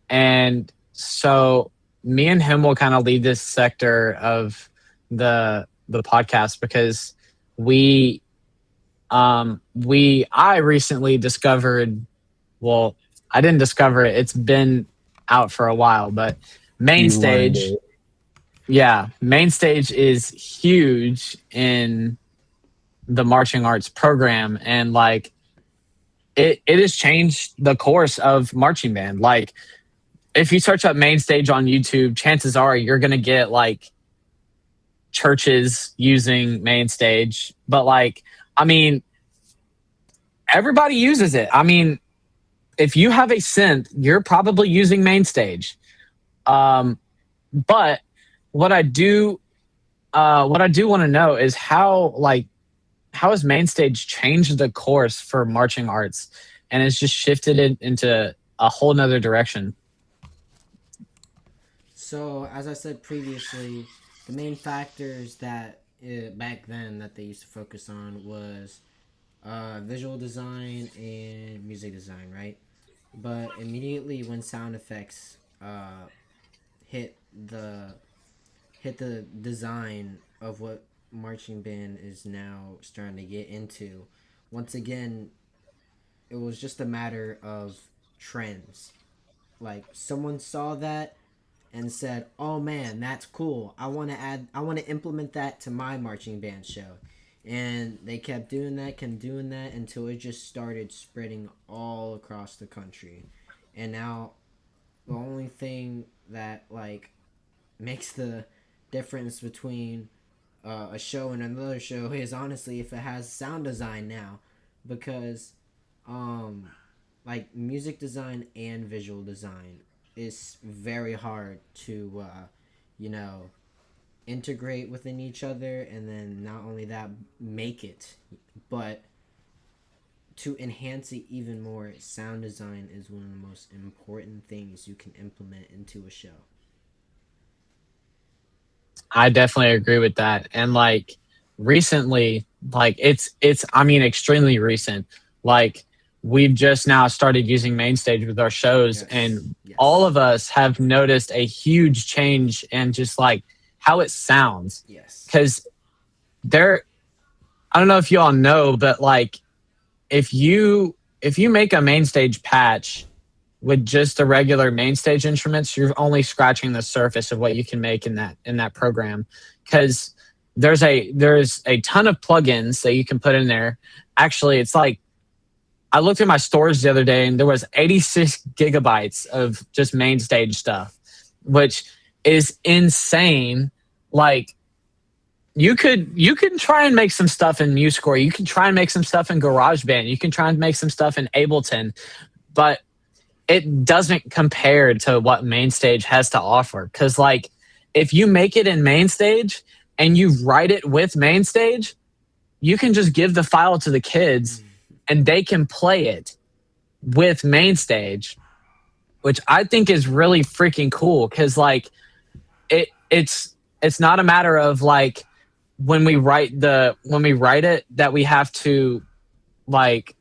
And so me and him will kind of lead this sector of the podcast because I recently discovered, well, I didn't discover it. It's been out for a while, but main stage is huge in the marching arts program, and like it has changed the course of marching band. Like if you search up main stage on YouTube, chances are you're gonna get like churches using main stage, but like I mean everybody uses it. I mean if you have a synth, you're probably using main stage. But what I do want to know is how has main stage changed the course for marching arts and it's just shifted it into a whole nother direction. So, as I said previously, the main factors that back then that they used to focus on was visual design and music design, right? But immediately when sound effects hit the hit the design of what marching band is now starting to get into, once again, it was just a matter of trends. Like someone saw that and said, "Oh man, that's cool. I want to implement that to my marching band show." And they kept doing that until it just started spreading all across the country. And now the only thing that like makes the difference between a show and another show is honestly if it has sound design now, because um like music design and visual design is very hard to you know integrate within each other, and then not only that, make it, but to enhance it even more, sound design is one of the most important things you can implement into a show. I definitely agree with that. And like recently, like it's I mean extremely recent. Like we've just now started using main stage with our shows Yes, and all yes, of us have noticed a huge change in just like how it sounds. yes. Cuz there I don't know if you all know, but like if you make a main stage patch with just the regular main stage instruments, you're only scratching the surface of what you can make in that program. Because there's a ton of plugins that you can put in there. Actually, it's like I looked at my stores the other day and there was 86 gigabytes of just main stage stuff, which is insane. Like you can try and make some stuff in MuseScore. You can try and make some stuff in GarageBand. You can try and make some stuff in Ableton, but it doesn't compare to what Mainstage has to offer. Because like, if you make it in Mainstage and you write it with Mainstage, you can just give the file to the kids and they can play it with Mainstage, which I think is really freaking cool. Because like, it's not a matter of like when we write it that like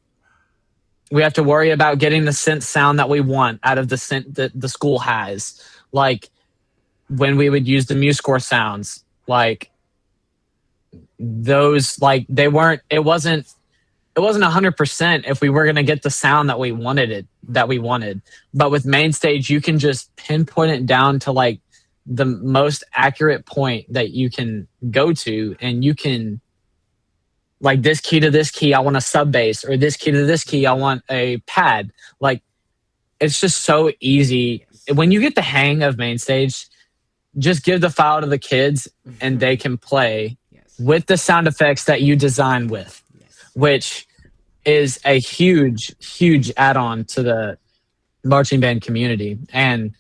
we have to worry about getting the synth sound that we want out of the synth that the school has. Like when we would use the MuseScore sounds, like those, like it wasn't 100% if we were going to get the sound that we wanted. But with Mainstage, you can just pinpoint it down to like the most accurate point that you can go to, and you can like this key to this key, I want a sub bass, or this key to this key, I want a pad. Like it's just so easy. Yes. When you get the hang of Mainstage, just give the file to the kids and they can play Yes. with the sound effects that you design with, Yes. which is a huge, huge add-on to the marching band community and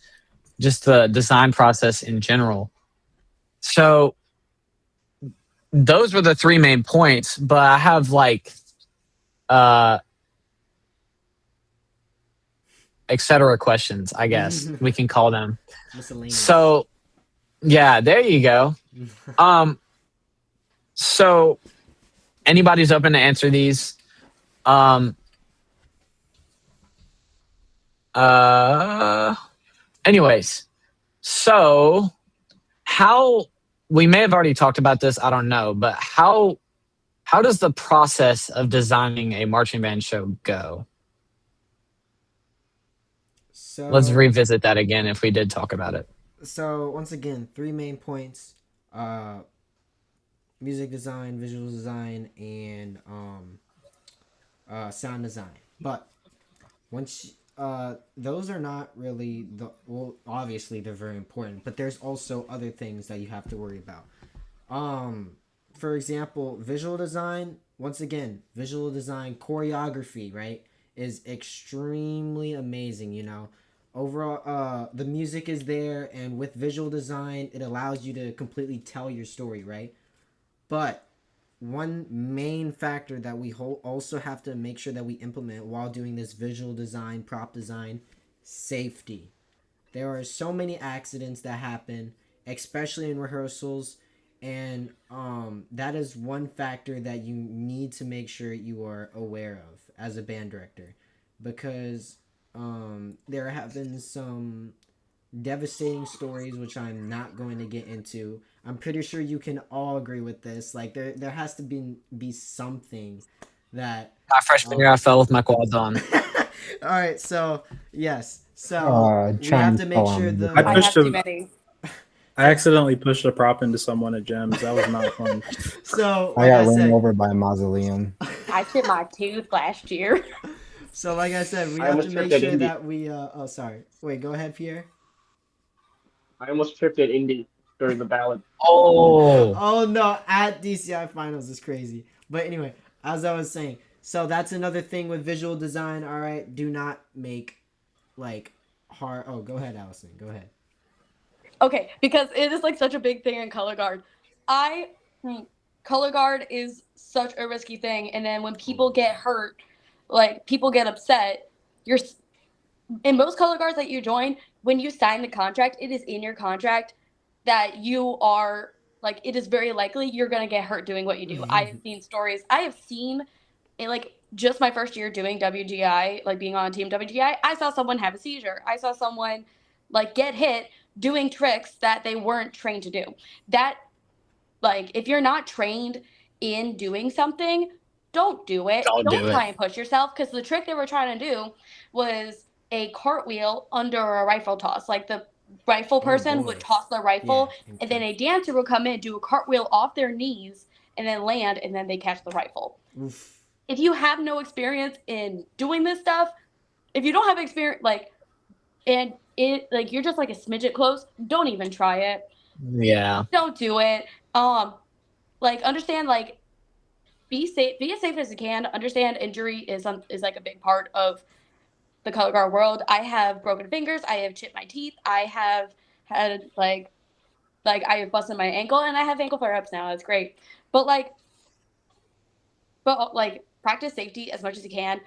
just the design process in general. So those were the three main points, but I have like etc. questions, I guess we can call them. Miscellaneous. So yeah, there you go. So anybody's open to answer these. Anyways, so how we may have already talked about this, I don't know, but how does the process of designing a marching band show go? So Let's revisit that again if we did talk about it. So once again, three main points: uh, music design, visual design, and sound design. But once those are not really well, obviously they're very important, but there's also other things that you have to worry about. Um, for example, visual design. Once again, visual design choreography, right, is extremely amazing. overall, the music is there, and with visual design, it allows you to completely tell your story, right? But one main factor that we also have to make sure that we implement while doing this visual design, prop design, safety. There are so many accidents that happen, especially in rehearsals, and that is one factor that you need to make sure you are aware of as a band director, because there have been some devastating stories which I'm not going to get into. I'm pretty sure you can all agree with this. Like there has to be something that My freshman year, I fell with my quads on. all right, so yes. So we have Chinese to make fell sure on I I pushed have too a, many. I accidentally pushed a prop into someone at gyms. That was not fun. so I like got I ran said over by a mausoleum. I chipped my tooth last year. so like I said, we I have to almost make tripped at sure Indy. that we oh sorry. Wait, go ahead, Pierre. I almost tripped at Indy during the ballot. Oh, Oh no, at DCI finals is crazy. But anyway, as I was saying, so that's another thing with visual design. All right, do not make like hard. Oh, go ahead, Allison. Go ahead. Okay, because it is like such a big thing in color guard. I color guard is such a risky thing, and then when people get hurt, like people get upset, you're in most color guards that you join, when you sign the contract, it is in your contract that you are like it is very likely you're gonna get hurt doing what you do. I have seen stories. I have seen in like just my first year doing WGI, like being on team WGI, I saw someone have a seizure. I saw someone like get hit doing tricks that they weren't trained to do. That like if you're not trained in doing something, don't do it. don't Don't do it. try and push yourself because the trick they were trying to do was a cartwheel under a rifle toss. Like the rifle person would boy. toss the Yeah. rifle, Okay. and then a dancer would come in, do a cartwheel off their knees, and then land, and then they catch the rifle. Oof. If you have no experience in doing this stuff, if you don't have experience, like, and it like you're just like a smidget close, don't even try it. Yeah. Don't do it. Like understand like be as safe as you can. Understand injury is like a big part of the color guard world. I have broken fingers. I have chipped my teeth. I have had like I have busted my ankle, and I have ankle flare ups now. It's great, but like practice safety as much as you can.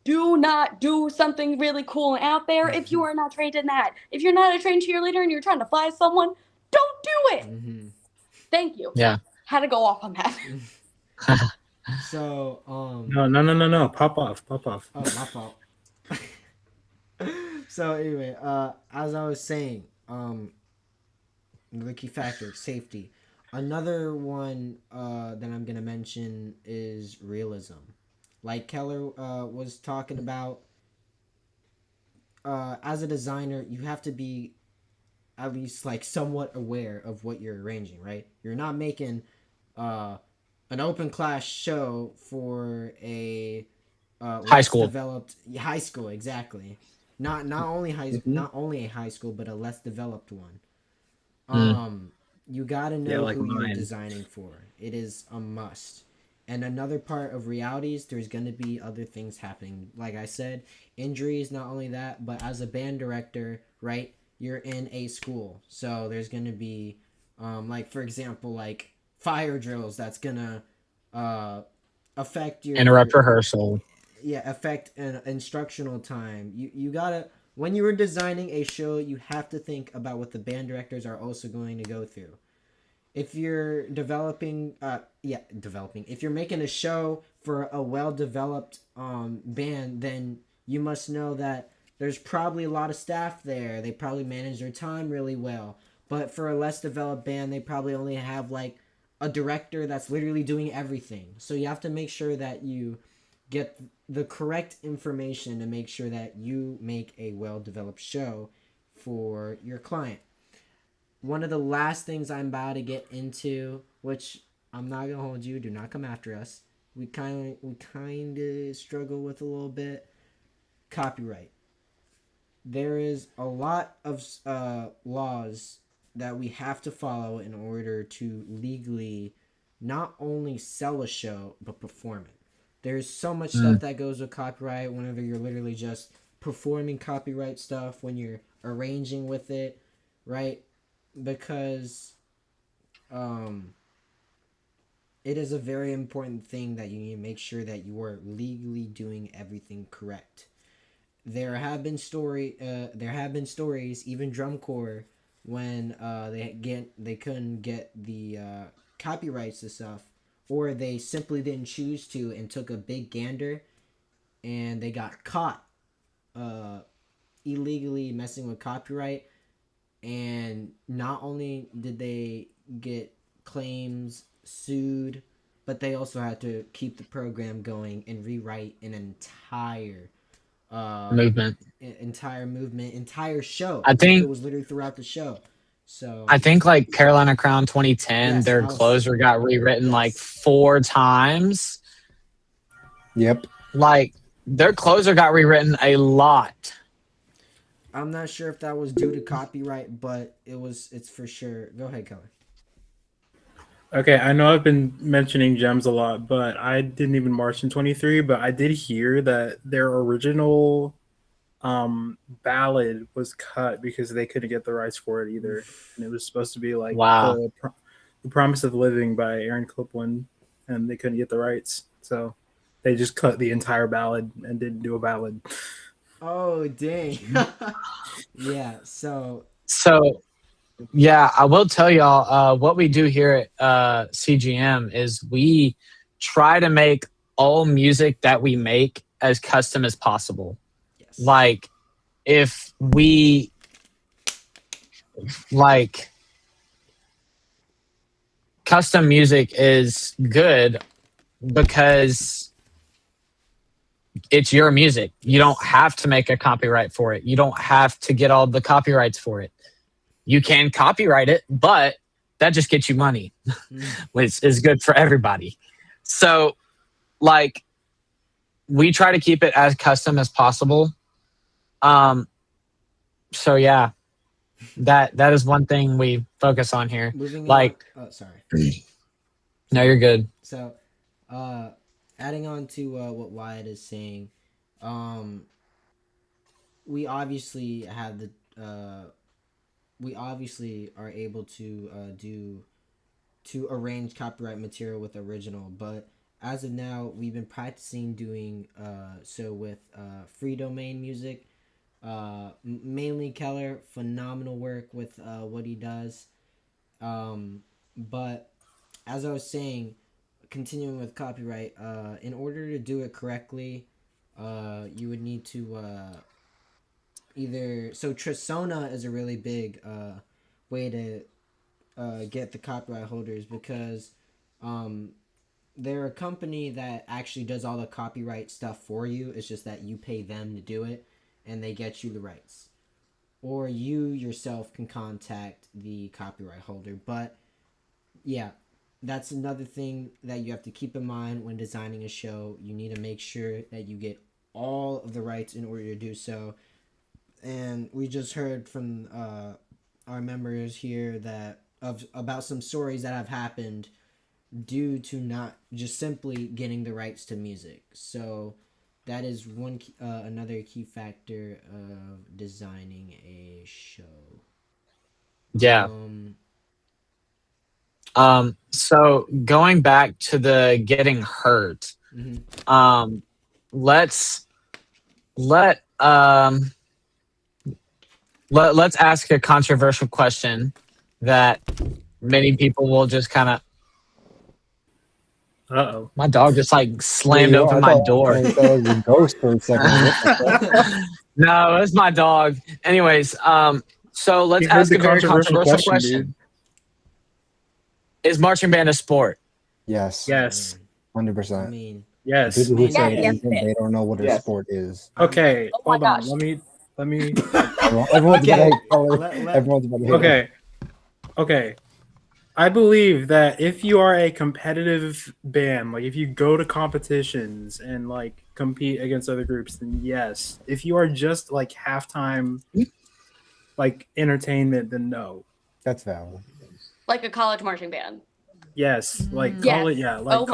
Do not do something really cool and out there if you are not trained in that. If you're not a trained cheerleader and you're trying to fly someone, don't do it. Mm-hmm. Thank you. Yeah. Had to go off on that. So No. Pop off. oh, my fault. So anyway, as I was saying, the key factor, safety. Another one that I'm gonna mention is realism. Like Keller was talking about, as a designer, you have to be at least like somewhat aware of what you're arranging, right? You're not making an open class show for a High school. developed high school, exactly. Not only not only a high school, but a less developed one. You gotta know like who you're mine. designing for. It is a must. And another part of reality is there's gonna be other things happening. Like I said, injuries, not only that, but as a band director, right? You're in a school, so there's gonna be, like for example, like fire drills that's gonna affect your Interrupt rehearsal. affect an instructional time. You gotta when you are designing a show, you have to think about what the band directors are also going to go through. If you're developing, if you're making a show for a well-developed band, then you must know that there's probably a lot of staff there. They probably manage their time really well. But for a less developed band, they probably only have like a director that's literally doing everything. So you have to make sure that you get the correct information to make sure that you make a well-developed show for your client. One of the last things I'm about to get into, which I'm not gonna hold you, do not come after us. We kind of struggle with a little bit. Copyright. There is a lot of laws that we have to follow in order to legally not only sell a show but perform it. There's so much stuff that goes with copyright whenever you're literally just performing copyright stuff, when you're arranging with it, right? Because it is a very important thing that you need to make sure that you are legally doing everything correct. There have been stories, even drum corps, when they couldn't get the copyrights to stuff, or they simply didn't choose to and took a big gander, and they got caught illegally messing with copyright. And not only did they get claims, sued, but they also had to keep the program going and rewrite an entire movement. entire show. I think it was literally throughout the show. So I think like Carolina Crown 2010, Yes, their closer got rewritten like 4 times. Yep. Like their closer got rewritten a lot. I'm not sure if that was due to copyright, but it's for sure. Go ahead, Keller. Okay, I know I've been mentioning gems a lot, but I didn't even march in 23, but I did hear that their original ballad was cut because they couldn't get the rights for it either. And it was supposed to be like Wow. the Promise of Living by Aaron Copland, and they couldn't get the rights. So they just cut the entire ballad and didn't do a ballad. Oh, dang. Yeah, so Yeah, I will tell y'all what we do here at CGM is we try to make all music that we make as custom as possible. yes. Like if we like custom music is good because it's your music. You don't have to make a copyright for it. You don't have to get all the copyrights for it. You can copyright it, but that just gets you money, which is good for everybody. So, like, we try to keep it as custom as possible. So yeah, that is one thing we focus on here. Moving Like, on. Oh, sorry. no, you're good. So, adding on to what Wyatt is saying, we obviously have we obviously are able to arrange copyright material with original, but as of now, we've been practicing doing so with free domain music. Mainly Keller, phenomenal work with what he does. But as I was saying, continuing with copyright, in order to do it correctly, you would need to so Trisona is a really big way to get the copyright holders, because they're a company that actually does all the copyright stuff for you. It's just that you pay them to do it and they get you the rights, or you yourself can contact the copyright holder. But yeah, that's another thing that you have to keep in mind when designing a show. You need to make sure that you get all of the rights in order to do so. And we just heard from our members here about some stories that have happened due to not just simply getting the rights to music. So that is another key factor of designing a show. Yeah. So going back to the getting hurt, let's ask a controversial question that many people will just kind of. Uh-oh. My dog just like slammed open my door. I thought it was a ghost for a second. No, it's my dog. Anyways, so let's ask a very controversial question. Dude. Is marching band a sport? Yes. Yes. 100%. I mean, Yes. People who say Yes. anything, they don't know what a sport is. Okay. Oh my Hold on. gosh. Let me. Everyone's Okay. everyone's about to hit it. Okay. I believe that if you are a competitive band, like if you go to competitions and like compete against other groups, then yes. If you are just like halftime, like entertainment, then no. That's valid. Like a college marching band. Yes, like Yes. college. Yeah, like Oh my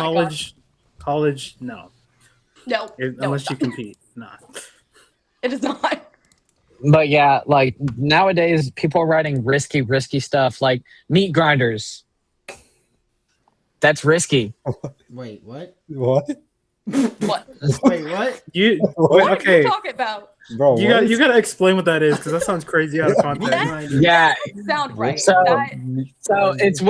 college. No, No. unless you compete, not. It is not. But yeah, like nowadays, people are writing risky stuff like meat grinders. That's risky. Wait, what? What? What? Wait, what? You What? wait, What are okay? you talking about? Bro, You what? gotta explain what that is because that sounds crazy out of Meat context. grinders. Yeah. Sound right. So- That, So it's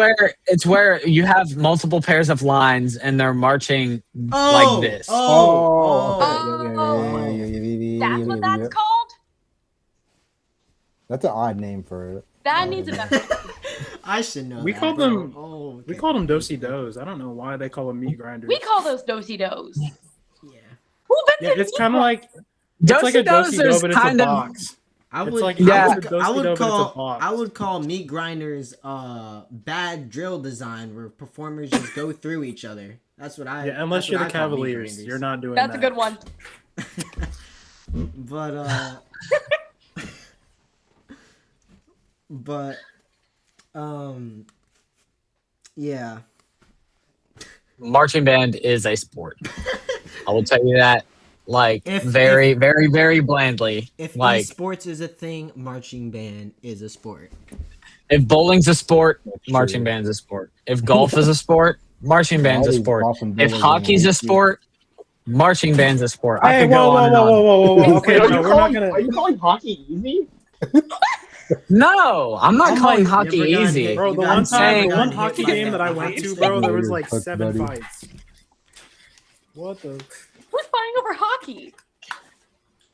where you have multiple pairs of lines and they're marching like this. Oh, that's what that's called? That's an odd name for it. That needs a better. I should know. We that, call bro. them- Oh, We okay. call them dosey dos. I don't know why they call them meat grinders. We call those dosey dos. Yeah. Who Yeah, invented it's kind of like Dosey a dos dosey do, is but it's a kind of box. I It's would, like- Yeah. I would, it's a I would Dosey-Do, but it's a call, box. I would call meat grinders bad drill design where performers just go through each other. That's what I. Yeah, unless that's you're what the I call meat Cavaliers, grinders. you're not doing That's that. a good one. but yeah. marching band is a sport. I will tell you that, like If- very blandly. If Like esports is a thing, marching band is a sport. if bowling's a sport, That's marching true. band's a sport. If golf is a sport, marching band's a All these sport. golf and If bowling hockey's a games, sport, marching band's a sport. I Hey, could whoa, go whoa, on and whoa, on. whoa, whoa, whoa, whoa. Okay, Wait, no, we're not gonna. Are you calling hockey easy? No, I'm not I'm calling like, hockey never gotten easy. hit. Bro, You the got one saying- time, the one gotten hit hockey by game that I went hockey to, stick. bro, there was like Fuck, 7 buddy. fights. What the? Who's fighting over hockey?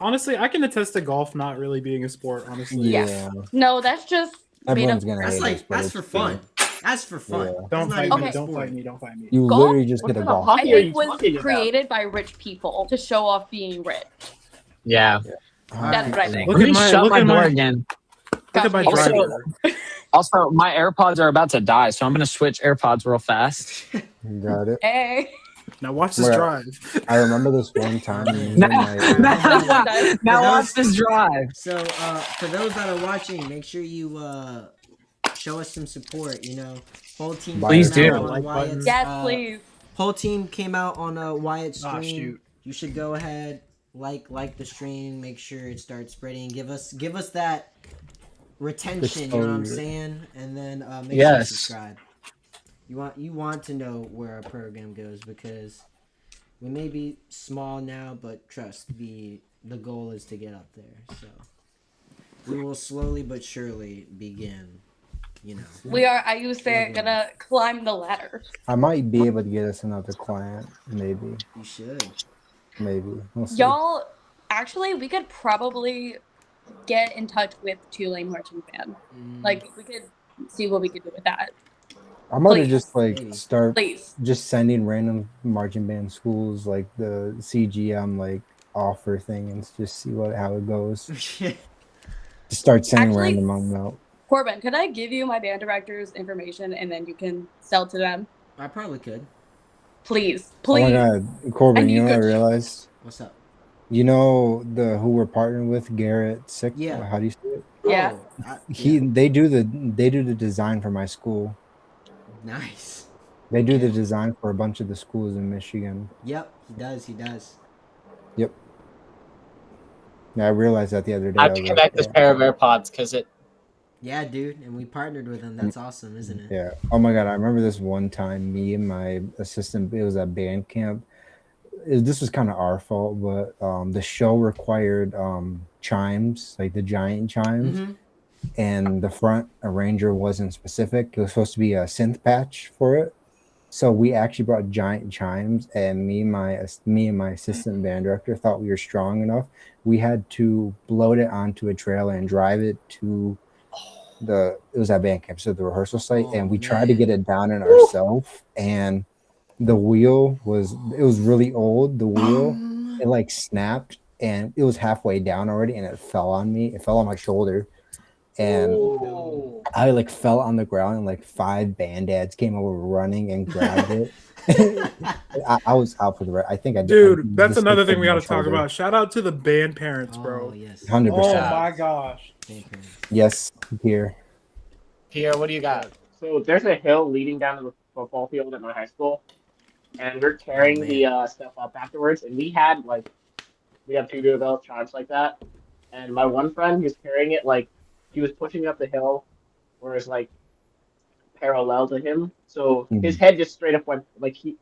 Honestly, I can attest to golf not really being a sport. Honestly, Yeah. No, that's just made up. Everyone's gonna That's hate like us, but that's it's for true. fun. That's for fun. Yeah. Don't That's not fight even me! a Don't sport. fight me! Don't fight me! You Golf? literally just What get a kind of golf. hockey are you It was talking about? created by rich people to show off being rich. Yeah. That's what I think. Look Let at me my- shut look my at door my- again. Look at my Also- driver. Also, my AirPods are about to die, so I'm gonna switch AirPods real fast. You got it. Hey. Now watch this Well, drive. I remember this one time. me and now, my- now For watch those- this drive. So for those that are watching, make sure you show us some support. You know, whole team. Please came do. out on Like Wyatt's, button. Yes, please. Whole team came out on Wyatt's stream. Ah, shoot. You should go ahead, like the stream. Make sure it starts spreading. Give us that retention. You know what I'm Exposure. saying? And then make sure you Yes. subscribe. You want to know where our program goes because we may be small now, but trust the goal is to get up there. So we will slowly but surely begin. You know. We are, I used to say, gonna climb the ladder. I might be able to get us another client. Maybe. You should. Maybe. We'll see. Y'all, actually, we could probably get in touch with Tulane Marching Band. Like, we could see what we could do with that. I'm gonna please. just like Maybe. start Please. just sending random marching band schools like the CGM like offer thing and just see how it goes. Just start sending Actually- random ones out. Corbin, could I give you my band director's information and then you can sell to them? I probably could. Please. Oh my Please. god, Corbin, I you know need what I good- realized? What's up? You know who we're partnering with, Garrett Sick. Yeah. How do you say it? Yeah. Oh, They do the design for my school. nice. They do the design for a bunch of the schools in Michigan. Yep, he does. He does. Yep. Yeah, I realized that the other day. I have was to like, connect this pair of AirPods because it. Yeah, dude, and we partnered with him. That's awesome, isn't it? Yeah. Oh my god, I remember this one time. Me and my assistant. It was at band camp. This was kind of our fault, but the show required chimes, like the giant chimes, Mhm. and the front arranger wasn't specific. It was supposed to be a synth patch for it. So we actually brought giant chimes, and me and my assistant band director thought we were strong enough. We had to load it onto a trailer and drive it to it was at band camp, so the rehearsal site, and we tried to man. get it down in ourselves, and the wheel was really old. The wheel it like snapped, and it was halfway down already, and it fell on me. It fell on my shoulder, and Ooh. I like fell on the ground, and like 5 band dads came over running and grabbed it. I was out for the rest. I think I did. Dude, that's another thing we got to talk about. Shout out to the band parents, Oh bro. yes. 100%. Oh my gosh. Thank you. Yes, here. Pierre, what do you got? So there's a hill leading down to the football field at my high school, and we're carrying man. the stuff up afterwards. And we had like we have 2 duo tribes like that. And my one friend, he was carrying it like he was pushing up the hill, whereas like parallel to him. So his Mm. head just straight up went like it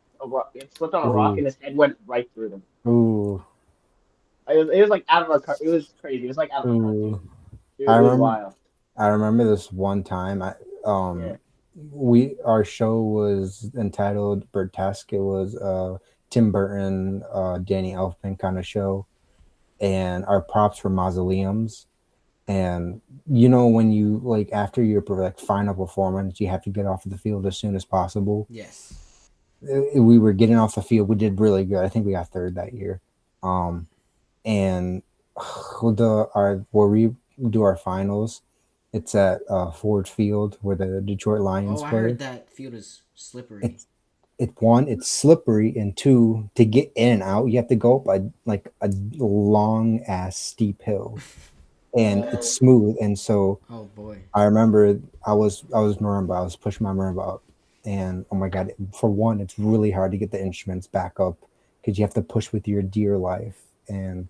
slipped on a rock Ooh. and his head went right through them. Ooh. It was like out of it was crazy. It was like out of a cartoon. Ooh. It I was remember. wild. I remember this one time. Yeah. Our show was entitled Burlesque. It was Tim Burton, Danny Elfman kind of show, and our props were mausoleums. And when you like after your like final performance, you have to get off of the field as soon as possible. Yes. We were getting off the field. We did really good. I think we got third that year. And where we do our finals, it's at Ford Field where the Detroit Lions Oh, I play. heard that field is slippery. It's slippery, and two, to get in and out, you have to go up a long ass steep hill, and it's smooth. And so Oh boy. I remember I was marimba. I was pushing my marimba up, and oh my god! For one, it's really hard to get the instruments back up because you have to push with your dear life. And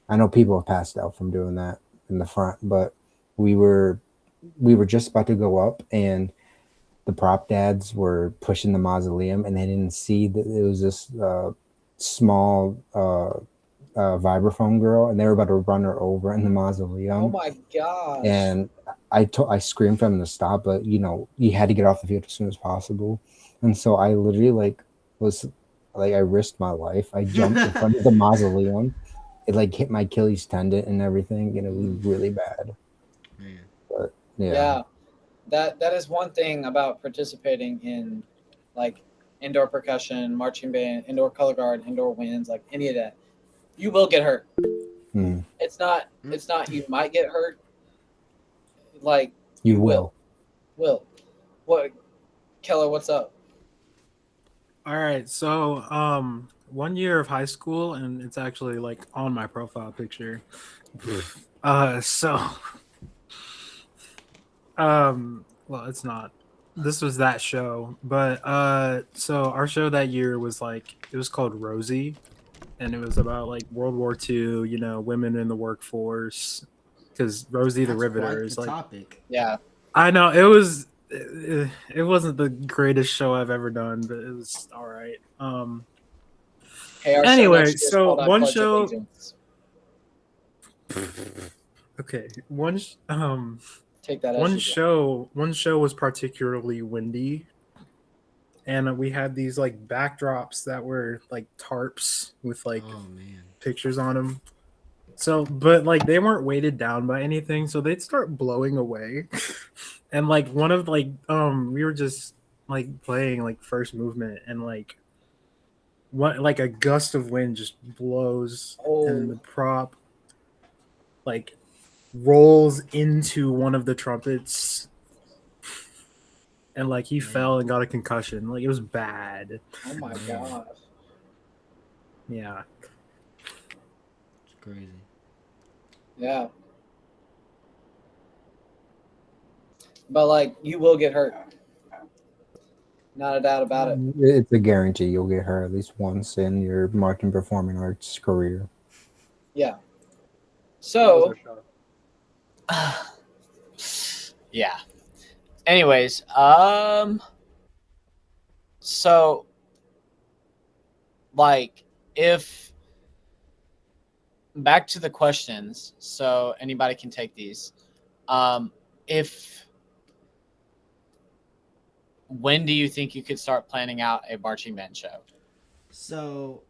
I know people have passed out from doing that in the front, but we were just about to go up, and the prop dads were pushing the mausoleum, and they didn't see that it was this small vibraphone girl, and they were about to run her over in the mausoleum. Oh my gosh. And I screamed for them to stop, but you had to get off the field as soon as possible. And so I literally I risked my life. I jumped in front of the mausoleum. It hit my Achilles tendon and everything, and it was really bad. Man. But yeah. Yeah. That is one thing about participating in like indoor percussion, marching band, indoor color guard, indoor winds, like any of that. You will get hurt. Mm. It's not you might get hurt. Like You will. What Keller, what's up? All right, so 1 year of high school, and it's actually on my profile picture. Well, it's not. This was that show, but so our show that year was it was called Rosie, and it was about World War II, women in the workforce, because Rosie the That's Riveter quite is the topic. Yeah. I know it wasn't the greatest show I've ever done, but it was all right. Hey, our Anyway, show next year is so called I one Pledge show- Allegiance. Okay, Take that as one you show was particularly windy, and we had these backdrops that were tarps with Oh man. pictures on them. So, but they weren't weighted down by anything, so they'd start blowing away. And one of we were just playing first movement, and what a gust of wind just blows, and the prop rolls into one of the trumpets, and he fell and got a concussion. It was bad. Oh my gosh. Yeah. It's crazy. Yeah. But you will get hurt. Not a doubt about it. It's a guarantee you'll get hurt at least once in your marching performing arts career. Yeah. So yeah. Anyways, so if back to the questions, so anybody can take these. When do you think you could start planning out a marching band show? So,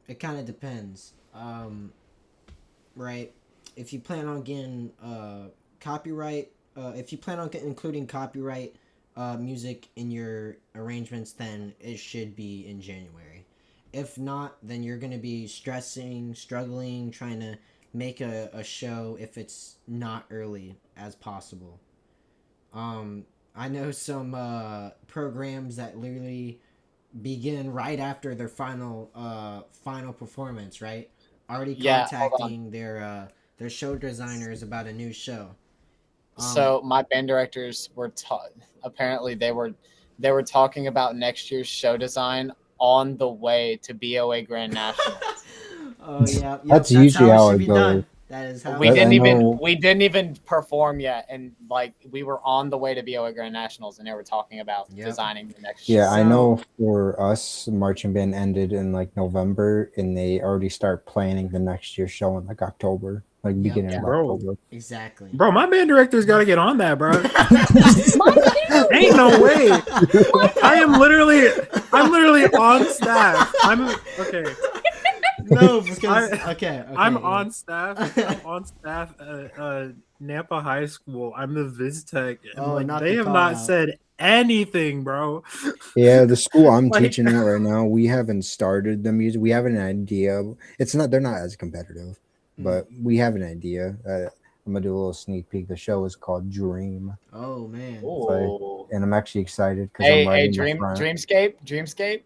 it kind of depends. Right? If you plan on getting copyright, if you plan on including copyright music in your arrangements, then it should be in January. If not, then you're going to be struggling, trying to make a show if it's not early as possible. I know some programs that literally begin right after their final performance, right? Already contacting their show designers about a new show. So my band directors were apparently they were talking about next year's show design on the way to BOA Grand Nationals. Oh yeah, yep. That's That's usually how it how should it be goes. done. That is how We it I didn't should be even know- we didn't even perform yet, and like we were on the way to BOA Grand Nationals, and they were talking about Yep. designing the next Yeah, show. I know for us, marching band ended in like November, and they already start planning the next year's show in like October, like Yep. beginning of Bro. October. Exactly. Bro, my band director's got to get on that, bro. Mine too. Ain't no way. I'm literally on staff. Okay. No, because I- okay, I'm yeah. on staff. I'm on staff at Nampa High School. I'm the Viz Tech, and Oh, like not they the have call not out. said anything, bro. Yeah, the school I'm Like- teaching at right now, we haven't started the music. We have an idea. It's not. They're not as competitive, but we have an idea. I'm gonna do a little sneak peek. The show is called Dream, Oh man. Ooh. and I'm actually excited because Hey, I'm writing Dreamscape.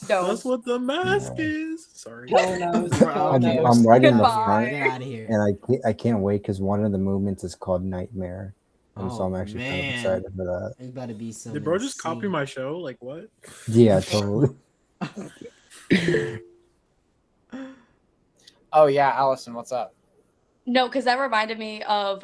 That's what the mask is. Sorry. I'm writing the Goodbye. front, Get out of here. and I can't wait because one of the movements is called Nightmare, and so Oh, I'm actually kind of man. excited for that. There's about to be some. Did bro just copy insane- my show? Like what? Yeah, totally. Oh yeah, Allison, what's up? No, because that reminded me of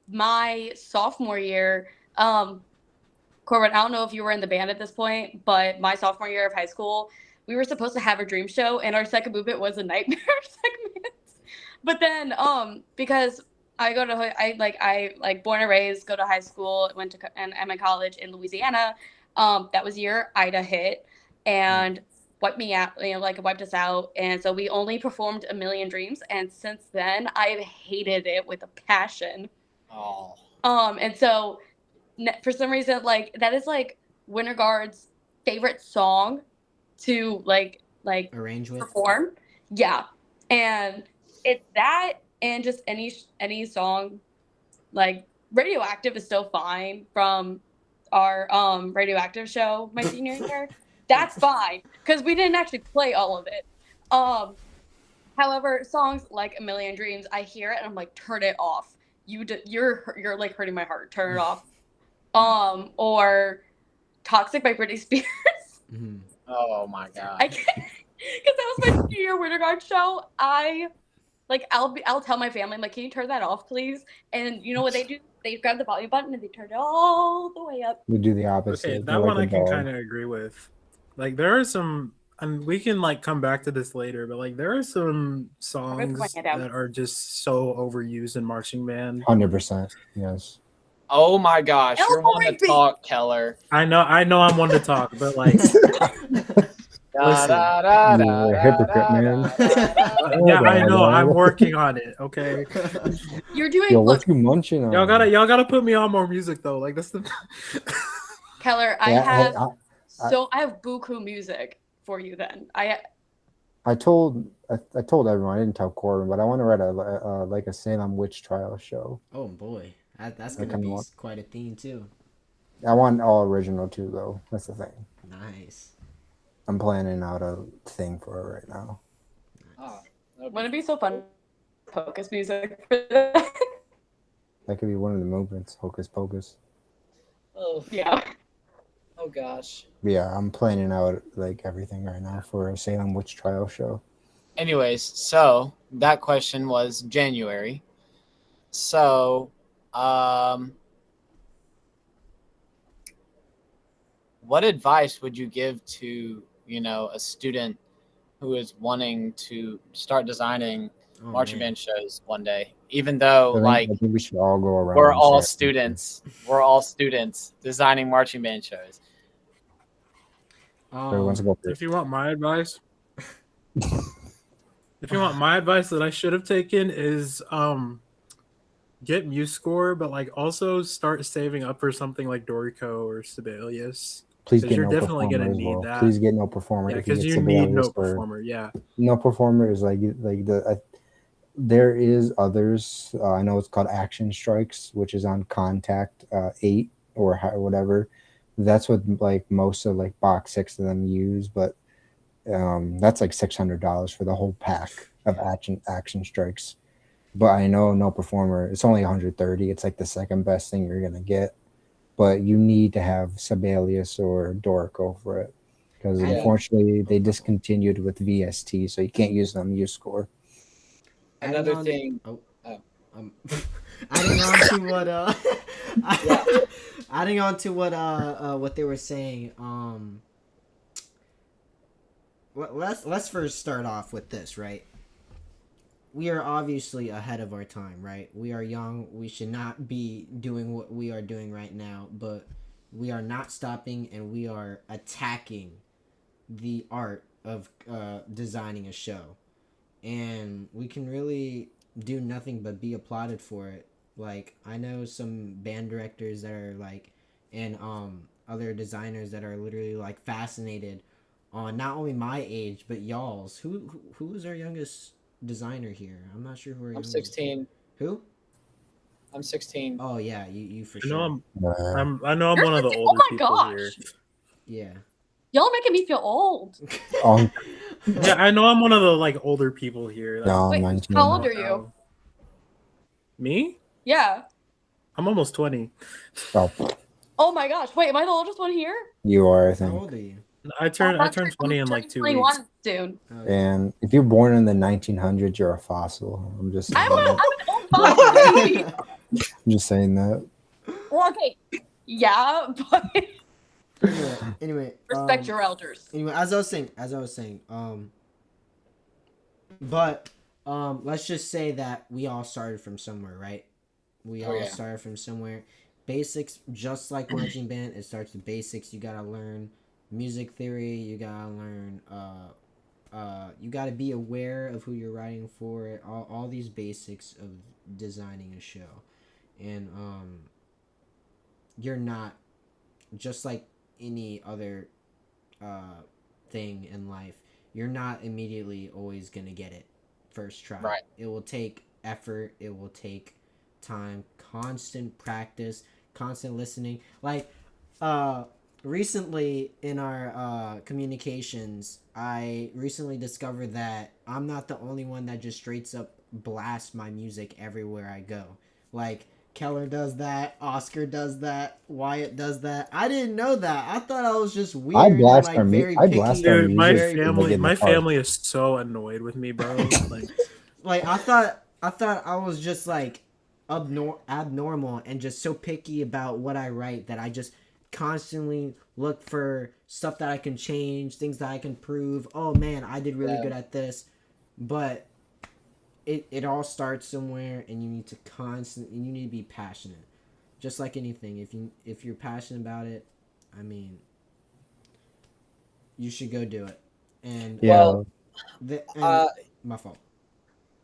my sophomore year. Corbin, I don't know if you were in the band at this point, but my sophomore year of high school, we were supposed to have a dream show, and our second movement was a nightmare segment. But then, because I born and raised, go to high school, and I'm in college in Louisiana. That was year Ida hit, and wiped me out, wiped us out, and so we only performed A Million Dreams, and since then I've hated it with a passion. Oh. And so for some reason, like that is like Winter Guard's favorite song to like arrange with. perform. Yeah, and it's that, and just any song. Like Radioactive is still fine from our Radioactive show my senior year. That's fine because we didn't actually play all of it. However, songs like A Million Dreams, I hear it and I'm like, turn it off. You're like hurting my heart. Turn it off. Or Toxic by Britney Spears. Mhm. Oh my god. I can't, because that was my senior year Winter Guard show. I'll tell my family, I'm like, can you turn that off, please? And you know what they do? They grab the volume button and they turn it all the way up. We do the opposite. Okay, We're that like one a I can dog. kind of agree with. Like there are some, and we can like come back to this later, but like there are some songs my hand out. that are just so overused in marching band. 100%. Yes. Oh my gosh, you're one to Repeat. talk, Keller. I know I'm one to talk, but like Listen, You're a hypocrite, man. yeah, I know I'm working on it. Okay, You're doing Yo, look, what you munching on? y'all gotta put me on more music though. Like that's the Keller, I Yeah, have I- I have buku music for you then. I told everyone. I didn't tell Corbin, but I want to write a Salem witch trial show. Oh boy, that's I gonna kinda be want- quite a theme too. I want all original too, though. That's the thing. Nice. I'm planning out a thing for it right now. Oh, Wouldn't it be so fun? Focus music for that. That could be one of the movements. Hocus pocus. oh, Yeah. oh gosh. But yeah, I'm planning out like everything right now for a Salem witch trial show. Anyways, so that question was January. So, what advice would you give to, a student who is wanting to start designing Oh, marching man. band shows one day? Even though, I think we should all go around. we're and all say- students. We're all students designing marching band shows. Everyone wants to go if first. you want my advice. If you want my advice that I should have taken is get MuseScore, but like also start saving up for something like Dorico or Sibelius. Please 'Cause get you're no definitely performer gonna as need well. that. Please get no performer. Yeah, if you because get you need no Sibelius or- performer. Yeah. No performer is there is others. I know it's called Action Strikes, which is on Contact 8 or whatever. That's what like most of like box 6 of them use, but that's like $600 for the whole pack of action strikes. But I know no performer. It's only 130. It's like the second best thing you're gonna get, but you need to have Sibelius or Dorico for it. because Yeah. unfortunately they discontinued with VST, so you can't use them MuseScore. Another thing. Um, adding on to what Yeah. adding on to what they were saying. Let's first start off with this, right? We are obviously ahead of our time, right? We are young. We should not be doing what we are doing right now, but we are not stopping, and we are attacking the art of designing a show, and we can really do nothing but be applauded for it. Like, I know some band directors that are like, and other designers that are literally like fascinated on not only my age but y'all's. Who is our youngest designer here? I'm not sure who our I'm youngest. 16. Who? I'm 16. Oh yeah, you for I know sure. I know I'm You're one of the 16? older Oh my people gosh. here. Yeah. Y'all are making me feel old. Oh Yeah, I know I'm one of the like older people here. Like, no, Wait, 19. how old are you? Me? Yeah. I'm almost 20. Oh, Oh my gosh. Wait, am I the oldest one here? you are, I How think. old are you? I turned 20 in like 2 weeks. 21 soon. Oh, yeah. And if you're born in the 1900s, you're a fossil. I'm just saying I'm that. an old body. I'm just saying that. Well, okay. Yeah, but Anyway, respect your elders. Anyway, as I was saying, but let's just say that we all started from somewhere, right? We all yeah. started from somewhere. Basics, just like marching band, it starts with basics. You gotta learn music theory. You gotta learn. You gotta be aware of who you're writing for. All these basics of designing a show, and you're not just like any other thing in life. You're not immediately always gonna get it first try. Right. It will take effort. It will take time, constant practice, constant listening. Like recently in our communications, I recently discovered that I'm not the only one that just straight up blasts my music everywhere I go. Like, Keller does that, Oscar does that, Wyatt does that. I didn't know that. I thought I was just weird I and blast like our mu- very I picky. blast our Dude, my music very- when we get in the car. family is so annoyed with me, bro. Like, Like, I thought I was just like abnormal and just so picky about what I write that I just constantly look for stuff that I can change, things that I can prove. Oh man, I did really good at this. But it all starts somewhere, and you need to be passionate. Just like anything, if you're passionate about it, I mean, you should go do it. And Yeah. my fault.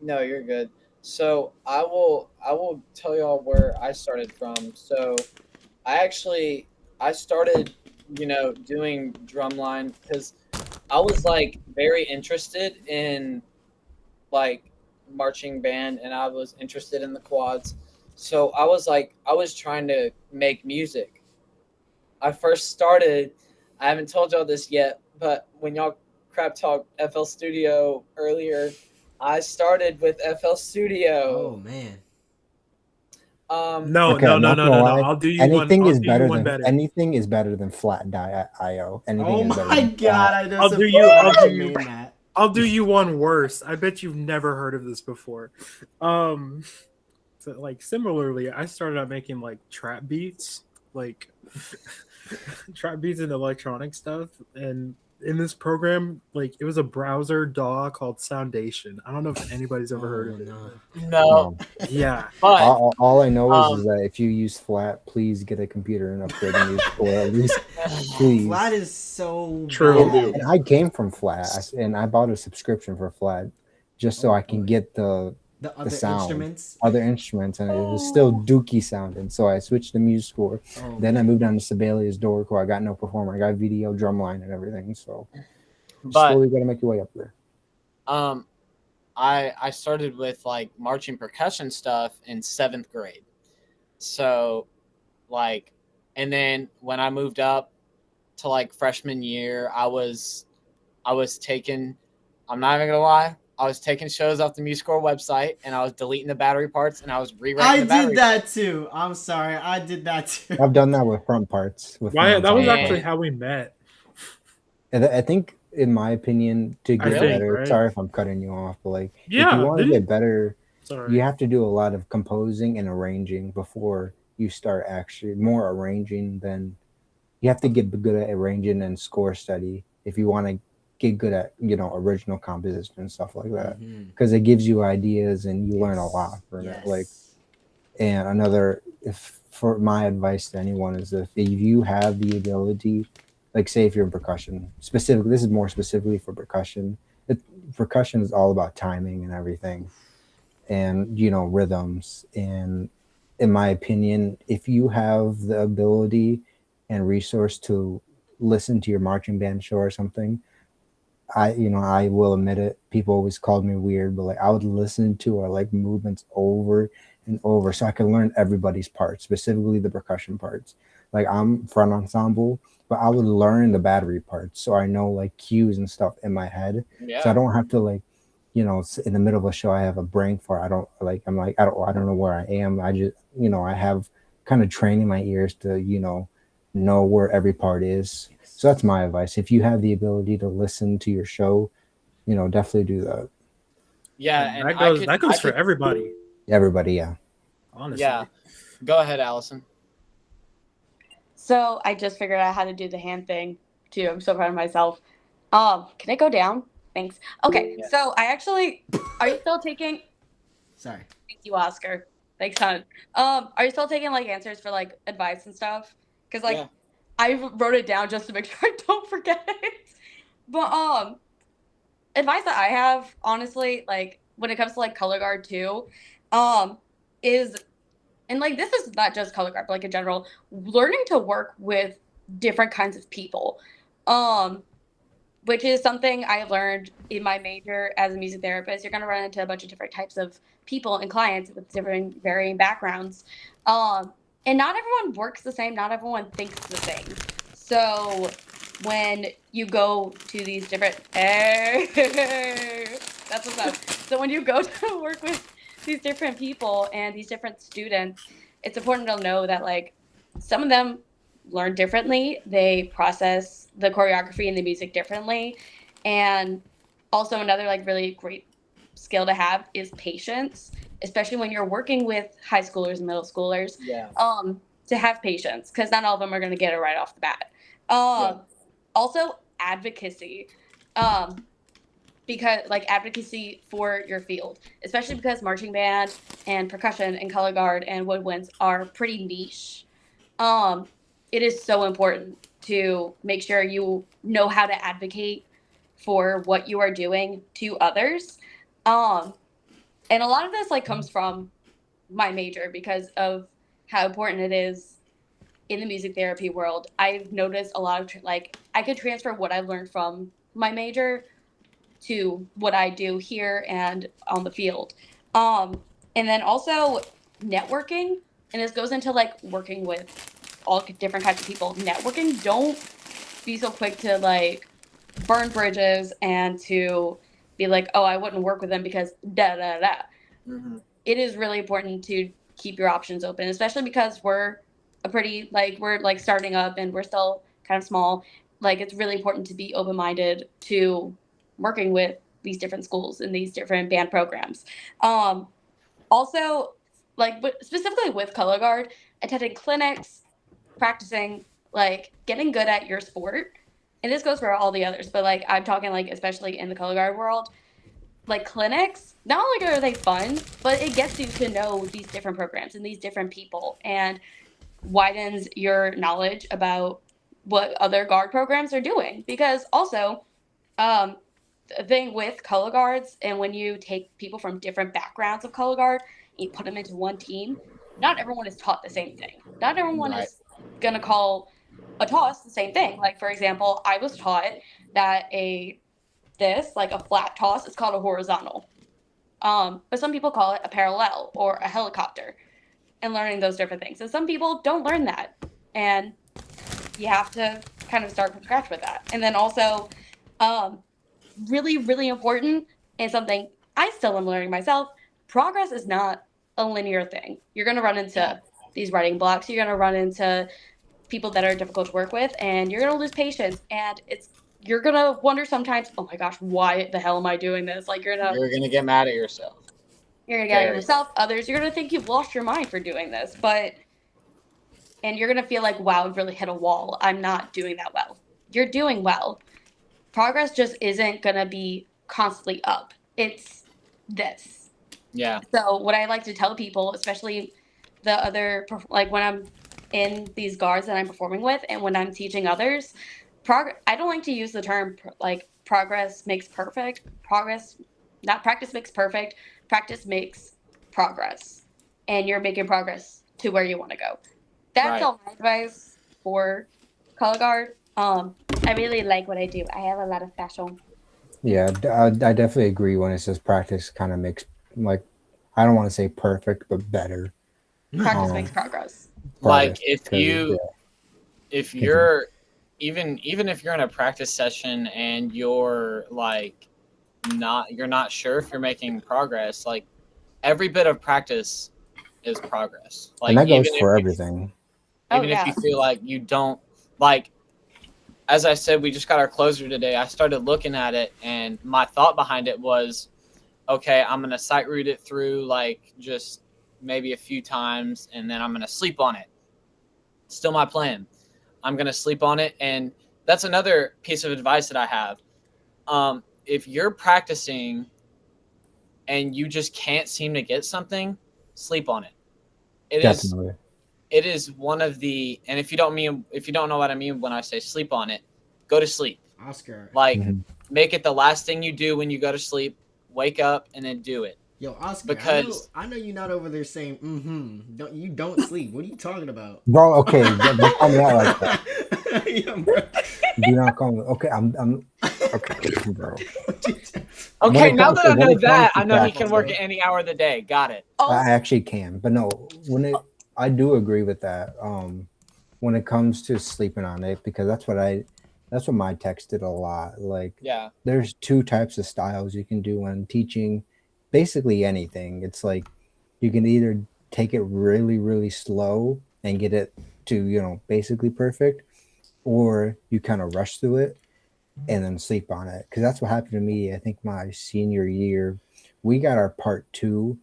No, you're good. So I will tell y'all where I started from. So I started, doing drumline because I was like very interested in like marching band, and I was interested in the quads. So I was trying to make music. I first started, I haven't told y'all this yet, but when y'all crap talk FL Studio earlier, I started with FL Studio. Oh man. no, Okay, no, I'm no, not no, gonna no, no. lie. I'll do you Anything one. I'll is do better you one than better. anything is better than flat die IO. Anything Oh is better my than god, flat. I know I'll some do people you- that I'll do you- mean that. I'll do you one worse. I bet you've never heard of this before. So like similarly, I started out making like trap beats, like trap beats and electronic stuff. And in this program, like it was a browser DAW called Soundation. I don't know if anybody's ever heard of it. No. No, Yeah. but All I know is Um, that if you use flat, please get a computer and upgrade and use or at least please. Flat is so True. bad. And I came from flat, and I bought a subscription for flat just so Oh, I can boy. get the The other sound. instruments. other instruments, and it was still dookie sounding. So I switched to MuseScore. Oh, Then I moved on to Sibelius Dorico. I got no performer. I got video, drumline, and everything. So but slowly got to make your way up there. I started with like marching percussion stuff in 7th grade. So like, and then when I moved up to like freshman year, I was taking, I'm not even gonna lie, I was taking shows off the MuseScore website and I was deleting the battery parts and I was rewriting I the battery did that too. I'm sorry. I did that too. I've done that with front parts. With Why? front That was parts. actually how we met. And I think, in my opinion, to I get think, better. right? Sorry if I'm cutting you off, but like, if you Yeah, want to did get you? better, Sorry. you have to do a lot of composing and arranging before you start actually more arranging than you have to get good at arranging and score study if you want to get good at original composition and stuff like that, Mm-hmm. because it gives you ideas and you learn a Yes. lot from it. Like, Yes. and another, if for my advice to anyone is, if you have the ability, like say if you're in percussion specifically, this is more specifically for percussion. Percussion is all about timing and everything, and rhythms. And in my opinion, if you have the ability and resource to listen to your marching band show or something, I will admit it, people always called me weird, but like I would listen to our like movements over and over so I could learn everybody's parts, specifically the percussion parts. Like I'm front ensemble, but I would learn the battery parts so I know like cues and stuff in my head, so I Yeah. don't have to like in the middle of a show I have a brain fart. I don't like I'm like I don't know where I am. I just I have kind of training my ears to know where every part is. So that's my advice. If you have the ability to listen to your show, definitely do that. Yeah, and That goes for everybody, Everybody, yeah. honestly. Yeah. Go ahead, Allison. So I just figured out how to do the hand thing too. I'm so proud of myself. Can it go down? Thanks. Okay, Yes. so I actually are you still taking Sorry. thank you, Oscar. Thanks, hon. Are you still taking like answers for like advice and stuff? Because like Yeah. I wrote it down just to make sure I don't forget it. But advice that I have, honestly, like when it comes to like color guard too, is and like this is not just color guard, but like in general, learning to work with different kinds of people. Um, which is something I have learned in my major as a music therapist. You're going to run into a bunch of different types of people and clients with different varying backgrounds. And not everyone works the same, not everyone thinks the same. So when you go to these different that's what's up. So when you go to work with these different people and these different students, it's important to know that like some of them learn differently. They process the choreography and the music differently. And also another like really great skill to have is patience, especially when you're working with high schoolers and middle schoolers. Yeah. To have patience because not all of them are going to get it right off the bat. Also advocacy. Because like advocacy for your field, especially because marching band and percussion and color guard and woodwinds are pretty niche. It is so important to make sure you know how to advocate for what you are doing to others. And a lot of this like comes from my major because of how important it is in the music therapy world. I've noticed a lot of like I could transfer what I've learned from my major to what I do here and on the field. And then also networking, and this goes into like working with all different kinds of people. Networking, don't be so quick to like burn bridges and to be like, oh, I wouldn't work with them because da da da. Mm-hmm. It is really important to keep your options open, especially because we're starting up and we're still kind of small. Like it's really important to be open-minded to working with these different schools and these different band programs. Also, like specifically with color guard, attending clinics, practicing, like getting good at your sport. And this goes for all the others, but like I'm talking like especially in the color guard world, like clinics, not only are they fun, but it gets you to know these different programs and these different people and widens your knowledge about what other guard programs are doing. Because also, the thing with color guards, and when you take people from different backgrounds of color guard and you put them into one team, not everyone is taught the same thing. Not everyone Right. is going to call a toss the same thing. Like, for example, I was taught that like a flat toss is called a horizontal. But some people call it a parallel or a helicopter, and learning those different things. And some people don't learn that. And you have to kind of start from scratch with that. And then also, really, really important, and something I still am learning myself, progress is not a linear thing. You're going to run into these writing blocks. You're going to run into people that are difficult to work with, and you're going to lose patience. And it's you're gonna wonder sometimes, oh my gosh, why the hell am I doing this? Like You're gonna get mad at yourself. you're gonna get at Very. yourself, others, you're gonna think you've lost your mind for doing this, and you're gonna feel like, wow, I've really hit a wall. I'm not doing that well. You're doing well. Progress just isn't gonna be constantly up. It's this. Yeah. So what I like to tell people, especially the other, like when I'm in these guards that I'm performing with, and when I'm teaching others, I don't like to use the term like progress makes perfect. Not practice makes perfect. Practice makes progress, and you're making progress to where you want to go. That's Right. all my advice for color guard. I really like what I do. I have a lot of passion. Yeah, I definitely agree when it says practice kind of makes, like, I don't want to say perfect, but better. Practice makes progress. Like progress, if 'cause, you, yeah. if you're even if you're in a practice session and you're like you're not sure if you're making progress, like every bit of practice is progress. Like And that goes even for if everything. Oh, if yeah. you feel like you don't like, as I said, we just got our closer today. I started looking at it, and my thought behind it was, okay, I'm gonna sight read it through like just maybe a few times, and then I'm gonna sleep on it. Still my plan. I'm gonna sleep on it, and that's another piece of advice that I have. If you're practicing and you just can't seem to get something, sleep on it. Definitely. It is one of the, and if you don't know what I mean when I say sleep on it, go to sleep. Oscar. Like Mhm. make it the last thing you do when you go to sleep. Wake up and then do it. Yo, Oscar, Because I know you're not over there saying, don't sleep. What are you talking about? Bro, okay, don't call me out like that. Yeah, bro. Do not call me. Okay, I'm okay, bro. When okay, it now comes that to- I when know it comes that, to I know he practice, can work bro. at any hour of the day. Got it. Oh, I actually can, but no, I do agree with that. When it comes to sleeping on it, because that's what my text did a lot. Like, Yeah. there's two types of styles you can do when teaching basically anything. It's like you can either take it really, really slow and get it to, basically perfect, or you kind of rush through it and then sleep on it. Because that's what happened to me. I think my senior year, we got our part two,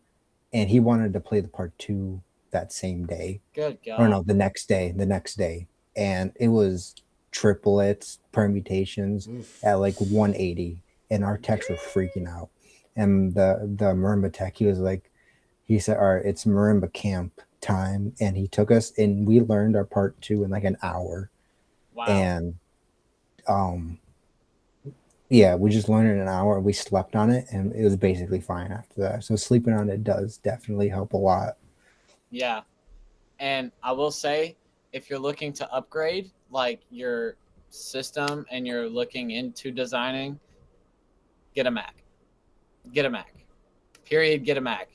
and he wanted to play the part two that same day. Good God. Or no, the next day. And it was triplets, permutations at like 180. And our techs were freaking out. And the marimba tech, he said, all right, it's marimba camp time. And he took us and we learned our part two in like an hour. Wow. And yeah, we just learned it in an hour. We slept on it and it was basically fine after that. So sleeping on it does definitely help a lot. Yeah. And I will say, if you're looking to upgrade like your system and you're looking into designing, get a Mac. Get a Mac. Period. Get a Mac.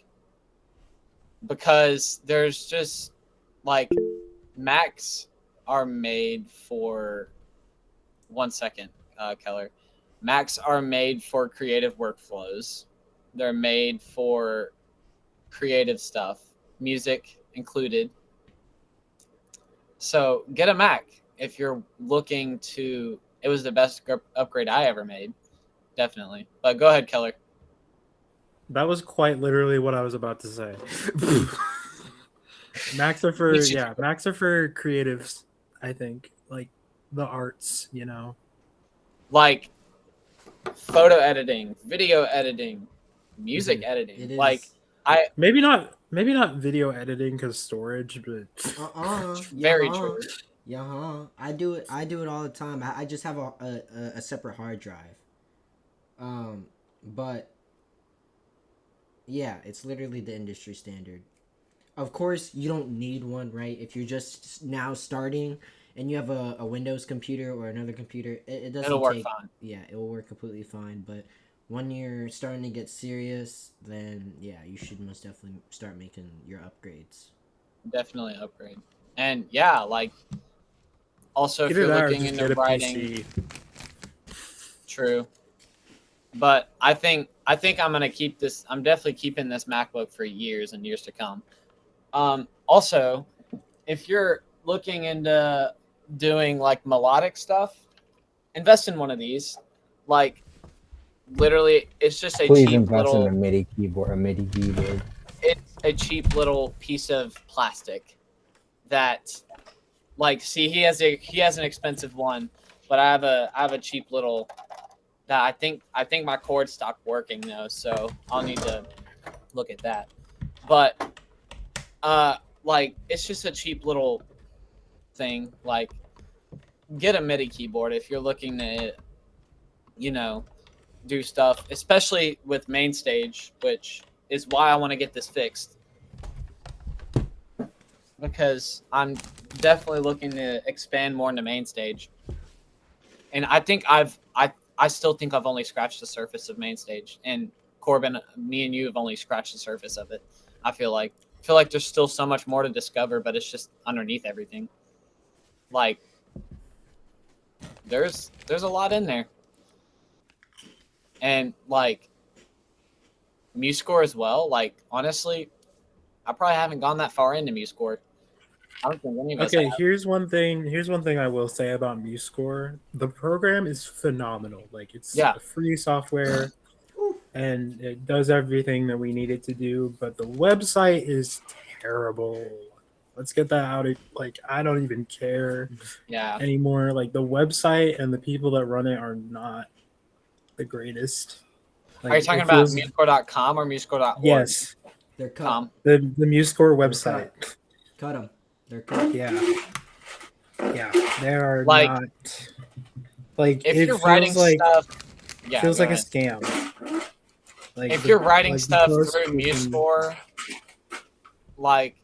Because there's just like Macs are made for 1 second, Keller. Macs are made for creative workflows. They're made for creative stuff, music included. So get a Mac if you're looking to. It was the best upgrade I ever made, definitely. But go ahead, Keller. That was quite literally what I was about to say. Macs are for creatives, I think. Like the arts, Like photo editing, video editing, music editing. It is. Like maybe not video editing because storage, but very true. I do it all the time. I just have a separate hard drive. But yeah, it's literally the industry standard. Of course, you don't need one, right? If you're just now starting and you have a Windows computer or another computer, it doesn't It'll work take. fine. Yeah, it will work completely fine. But when you're starting to get serious, then yeah, you should most definitely start making your upgrades. Definitely upgrade. And yeah, like also if either you're that or looking just into get a writing, PC. true. But I think I'm gonna keep this. I'm definitely keeping this MacBook for years and years to come. Also, if you're looking into doing like melodic stuff, invest in one of these. Like, literally, it's just a Please cheap invest in little. a MIDI keyboard. It's a cheap little piece of plastic that, like, see, he has an expensive one, but I have a cheap little that I think my cord stopped working though, so I'll need to look at that. But like, it's just a cheap little thing. Like, get a MIDI keyboard if you're looking to, do stuff, especially with main stage, which is why I want to get this fixed, because I'm definitely looking to expand more into main stage. And I think I still think I've only scratched the surface of main stage, and Corbin, me and you have only scratched the surface of it. I feel like there's still so much more to discover, but it's just underneath everything. Like, there's a lot in there. And like MuseScore as well. Like, honestly, I probably haven't gone that far into MuseScore. I don't think any of us Okay, have. here's one thing I will say about MuseScore. The program is phenomenal. Like, it's Yeah. free software and it does everything that we need it to do, but the website is terrible. Let's get that out of, like, I don't even care Yeah. anymore. Like, the website and the people that run it are not the greatest. Like, Are you talking it about feels- MuseScore.com or MuseScore.org? Yes, They're cut. Com. the MuseScore website. Cut them. They're cut. Yeah, they are Like, not. Like, If it you're feels writing like stuff, yeah, feels go like a ahead. scam. Like, If you're writing like, the stuff post through you can- MuseScore, like,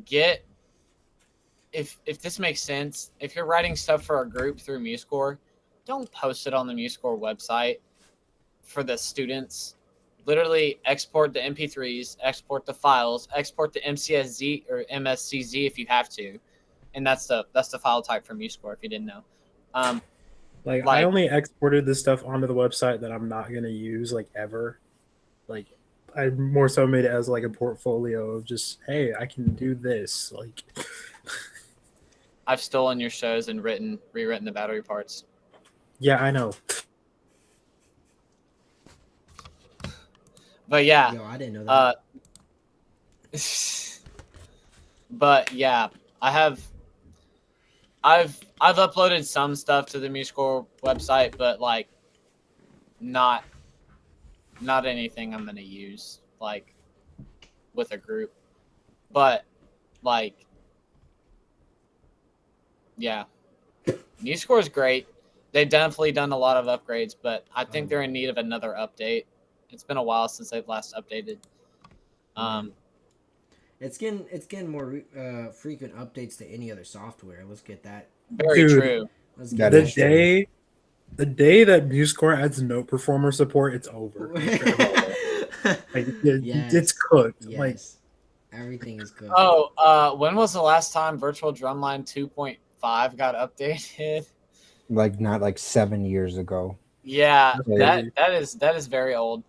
get if this makes sense. If you're writing stuff for a group through MuseScore, don't post it on the MuseScore website for the students. Literally export the MP3s, export the files, export the MCSZ or MSCZ if you have to, and that's the file type for MuseScore if you didn't know. Like, I like- only exported this stuff onto the website that I'm not gonna use, like, ever. Like, I more so made it as like a portfolio of just, hey, I can do this. Like, I've stolen your shows and rewritten the battery parts. yeah, I know. But yeah, Yo, I didn't know that. but yeah, I've uploaded some stuff to the MuseScore website, but like not anything I'm gonna use like with a group. But like, yeah, MuseScore is great. They've definitely done a lot of upgrades, but I think they're in need of another update. It's been a while since they've last updated. It's getting more frequent updates to any other software. Let's get that. Very Dude. true. Let's That get is that. The day that MuseScore adds note performer support, it's over. Like, Yes. it's cooked. Yes. Like, Everything is good. Oh, when was the last time Virtual Drumline 2.5 got updated? Like not like 7 years ago. Yeah, Maybe. that is very old.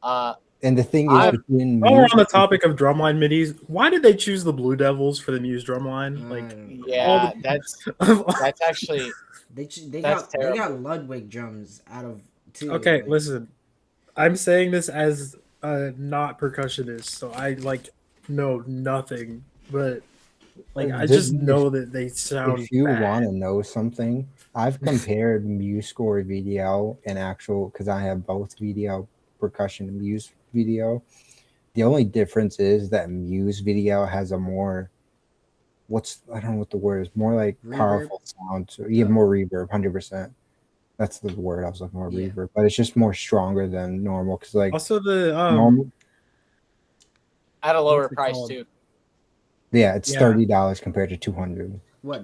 And the thing is, I'm- between while we're on the music- topic of drumline midis, why did they choose the Blue Devils for the Muse drumline? Like, Yeah, that's actually they that's got terrible. they got Ludwig drums out of two. okay, like- listen, I'm saying this as a not percussionist, so I like know nothing, but like I just know that they sound. if you bad. want to know something, I've compared MuseScore VDL and actual, because I have both VDL percussion and Muse VDL. The only difference is that Muse VDL has a more, I don't know what the word is, more like Reverb? powerful sound. So you have more reverb, 100%. That's the word I was looking for, Yeah. reverb. But it's just more stronger than normal, because like Also, the normal, at a lower What's it price called? too. yeah, it's Yeah. $30 compared to 200. What?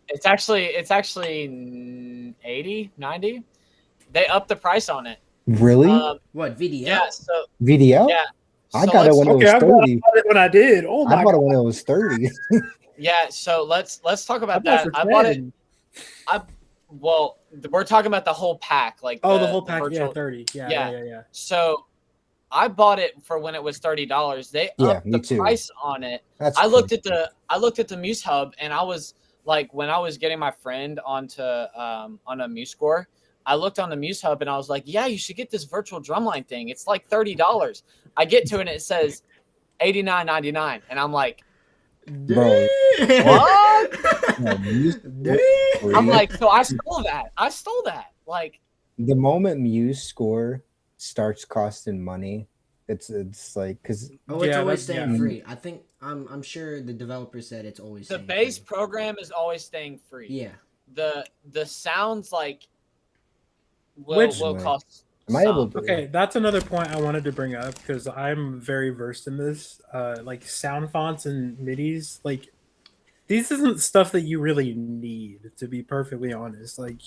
It's actually 80, 90. They upped the price on it. Really? What VDL? Yeah, so VDL? yeah. I So got it let's- when it okay, was I 30. bought it when I did. Oh my I bought god! it when it was 30. Yeah, so let's talk I about bought that. for I bought it. 10. Well, we're talking about the whole pack, like Oh, the whole pack, virtual- yeah, 30. Yeah. Yeah. So I bought it for when it was $30. They Yeah, upped me the too. price on it. That's I looked crazy. at the Muse Hub and I was like when I was getting my friend onto on a MuseScore, I looked on the Muse Hub and I was like, yeah, you should get this virtual drumline thing. It's like $30. I get to it and it says $89.99, and I'm like, Bro, what? no, Muse Dang. free. I'm like, so I stole that. I stole that. Like, The moment Muse Score starts costing money, it's like because Oh, it's Yeah, always that's- staying yeah. free. I think I'm sure the developer said it's always the staying base free. program is always staying free. Yeah. The sounds like Which- will cost. am I able some. to? Okay, that's another point I wanted to bring up because I'm very versed in this. Like sound fonts and MIDIs, like these isn't stuff that you really need, to be perfectly honest. Like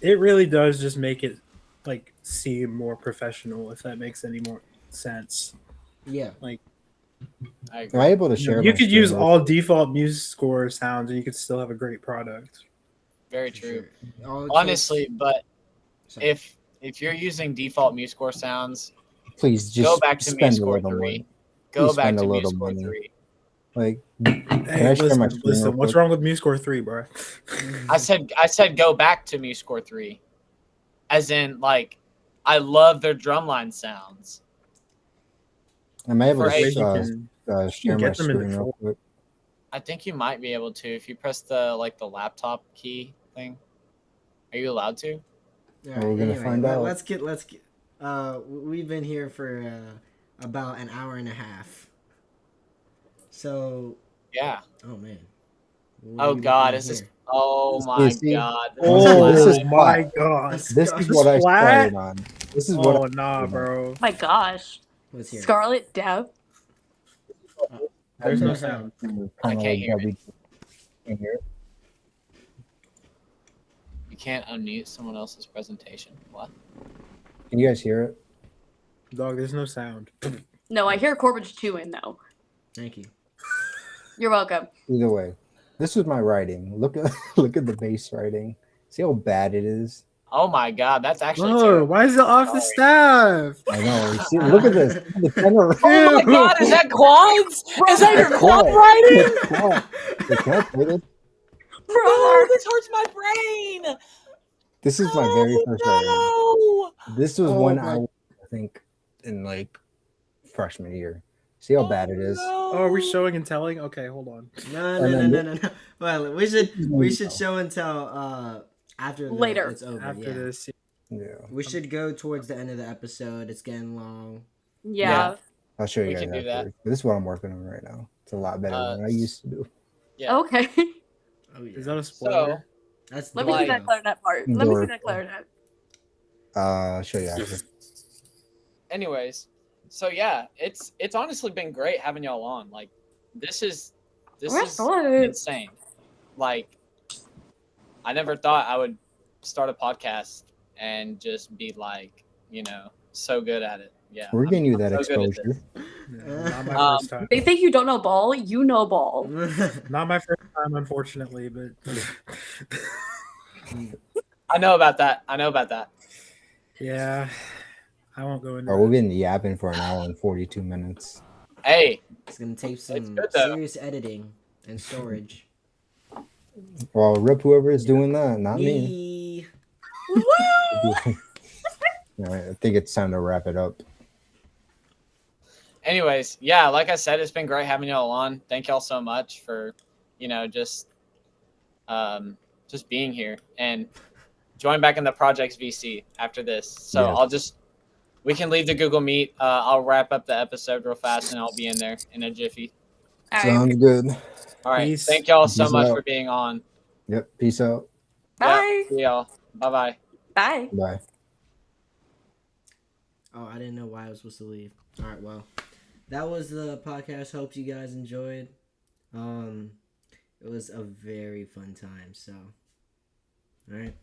it really does just make it like seem more professional, if that makes any more sense. Yeah. I Am agree. I able to share? You my could use screen all real default MuseScore sounds and you could still have a great product. Very For true. sure. All it Honestly, takes- but Sorry. if you're using default MuseScore sounds, quick? Please just go back to spend a MuseScore little 3. money. Go Please back spend to a little MuseScore money. 3. Like, Hey, I share my listen, screen real what's quick? wrong with MuseScore 3, bro? I said go back to MuseScore 3. As in, like, I love their drumline sounds. am I able For to Asian, share my get them into screen real full. quick? I think you might be able to if you press the laptop key thing. Are you allowed to? All We're gonna find out. Let's get. We've been here for about an hour and a half. So, Yeah. oh man. Oh We God, looking is this? here? Oh my See? God. Oh This is my flat. god. This is what I Flat? started on. This is what. Oh nah, bro. My gosh. What's here? Scarlet Death. There's no sound. I can't hear it. Can't hear it. You can't unmute someone else's presentation. What? Can you guys hear it? Dog, there's no sound. No, I hear Corbin's chewing though. Thank you. You're welcome. Either way, this is my writing. Look at look at the bass writing. See how bad it is. Oh my God, that's actually Bro, terrible. why is it off the Sorry. staff? I know. See, look at this. Look at the tenor. Oh my God, is that quads? Is that your quad Yeah. writing? It's quad. It's calculated. Bro, this hurts my brain. This is my very first writing. No. This was Oh when my- I think in like freshman year. See how bad it is. Oh, are we showing and telling? Okay, hold on. No. Well, we should show and tell after Later. it's over. After Yeah. this, Yeah, We should go towards the end of the episode. It's getting long. Yeah. I'll show you We guys can do that. after. But this is what I'm working on right now. It's a lot better than I used to do. Yeah. Okay. Oh yeah. is that a So spoiler? That's Let me see Like- that clarinet part. Let me see Door. that clarinet. I'll show you after. anyways, so yeah, it's honestly been great having y'all on. Like this is insane. Like I never thought I would start a podcast and just be like, so good at it. Yeah. We're getting you that so good at exposure. Yeah, not my Um, first time. They think you don't know ball. You know ball. Not my first time, unfortunately, but I know about that. yeah, I won't go into Oh, we've that. been yapping for an hour and 42 minutes. Hey, It's gonna take some good, though. serious editing and storage. Well, rip whoever is doing that, not me. I think it's time to wrap it up. anyways, yeah, like I said, it's been great having y'all on. Thank y'all so much for, just being here and join back in the Projects VC after this. So Yeah. we can leave the Google Meet. I'll wrap up the episode real fast and I'll be in there in a jiffy. All right. Sounds good. All right. Peace. Thank y'all so Peace much out. for being on. Yep. Peace out. Bye. Yeah, see y'all. Bye-bye. Bye. Bye. Oh, I didn't know why I was supposed to leave. All right, well, that was the podcast. Hope you guys enjoyed. It was a very fun time. So, all right.